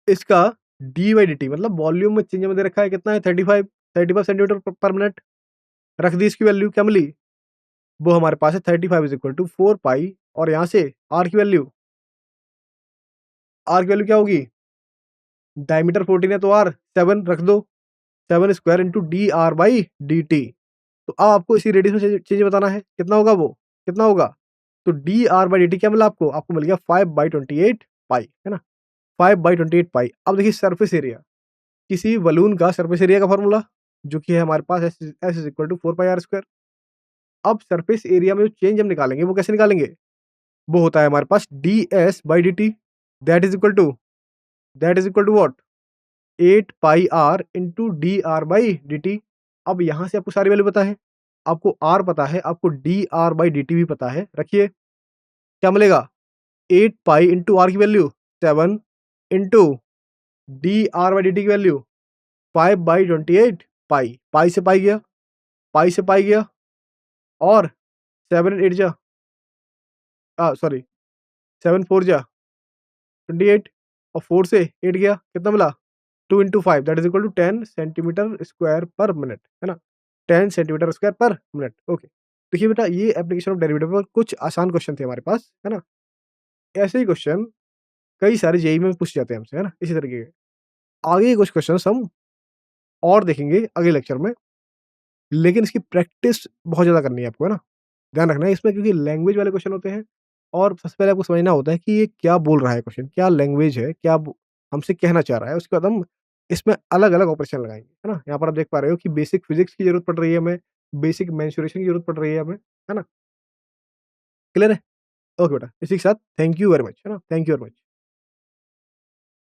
इसका dy/dt मतलब वॉल्यूम में चेंज हमें दे रखा है कितना है? 35 सेंटीमीटर पर मिनट। रख दी इसकी वैल्यू, क्या मिली? वो हमारे पास है 35 इज़ इक्वल टू 4 पाई और यहाँ से r की वैल्यू क्या होगी? डायमीटर 14 है तो r 7 रख दो, 7 स्क्वायर इंटू dr/dt। तो अब आपको इसी रेडियस में चेंज बताना है, कितना होगा वो? कितना होगा? तो dr/dt क्या मिला आपको? आपको मिल गया 5/28 पाई, है ना? 5/28 पाई। अब देखिए सरफेस एरिया, किसी बलून का सरफेस एरिया का फ़ॉर्मूला जो कि है हमारे पास S is equal to 4 pi r square. अब सरफेस एरिया में जो चेंज हम निकालेंगे वो कैसे निकालेंगे? वो होता है हमारे पास ds/dt that is equal to what? 8 pi r into dr/dt। अब यहाँ से आपको सारी वैल्यू पता है, आपको r पता है, आपको dr/dt भी पता है। रखिए, क्या मिलेगा? 8 पाई इंटू r की वैल्यू 7 इंटू dr/dt की वैल्यू 5/28 पाई। पाई से पाई गया, पाई से पाई गया और 7 8 जा सॉरी 7 4 जा 28 और 4 से 8 गया, कितना मिला? 2 into 5 that is equal to 10 centimetre square per minute, है ना? 10 centimetre square per minute, okay. देखिए बेटा ये एप्लीकेशन ऑफ डेरिवेटिव पर कुछ आसान क्वेश्चन थे हमारे पास, है ना? ऐसे ही क्वेश्चन कई सारे जेईई में पूछे जाते हैं हमसे, है ना? इसी तरीके के। आगे कुछ क्वेश्चन्स हम और देखेंगे अगले लेक्चर में, लेकिन इसकी प्रैक्टिस बहुत ज़्यादा करनी है आपको, है ना? ध्यान रखना है इसमें क्योंकि लैंग्वेज वाले क्वेश्चन होते हैं और सबसे पहले आपको समझना होता है कि ये क्या बोल रहा है क्वेश्चन, क्या लैंग्वेज है, क्या वो हमसे कहना चाह रहा है। उसके बाद हम इसमें अलग-अलग ऑपरेशन लगाएँगे, है ना? यहाँ पर आप देख पा रहे हो कि बेसिक फिज़िक्स की ज़रूरत पड़ रही है हमें, बेसिक मेंसुरेशन की ज़रूरत पड़ रही है हमें, है ना? क्लियर है? ओके बेटा, इसी के साथ थैंक यू वेरी मच, है ना? Thank you very much.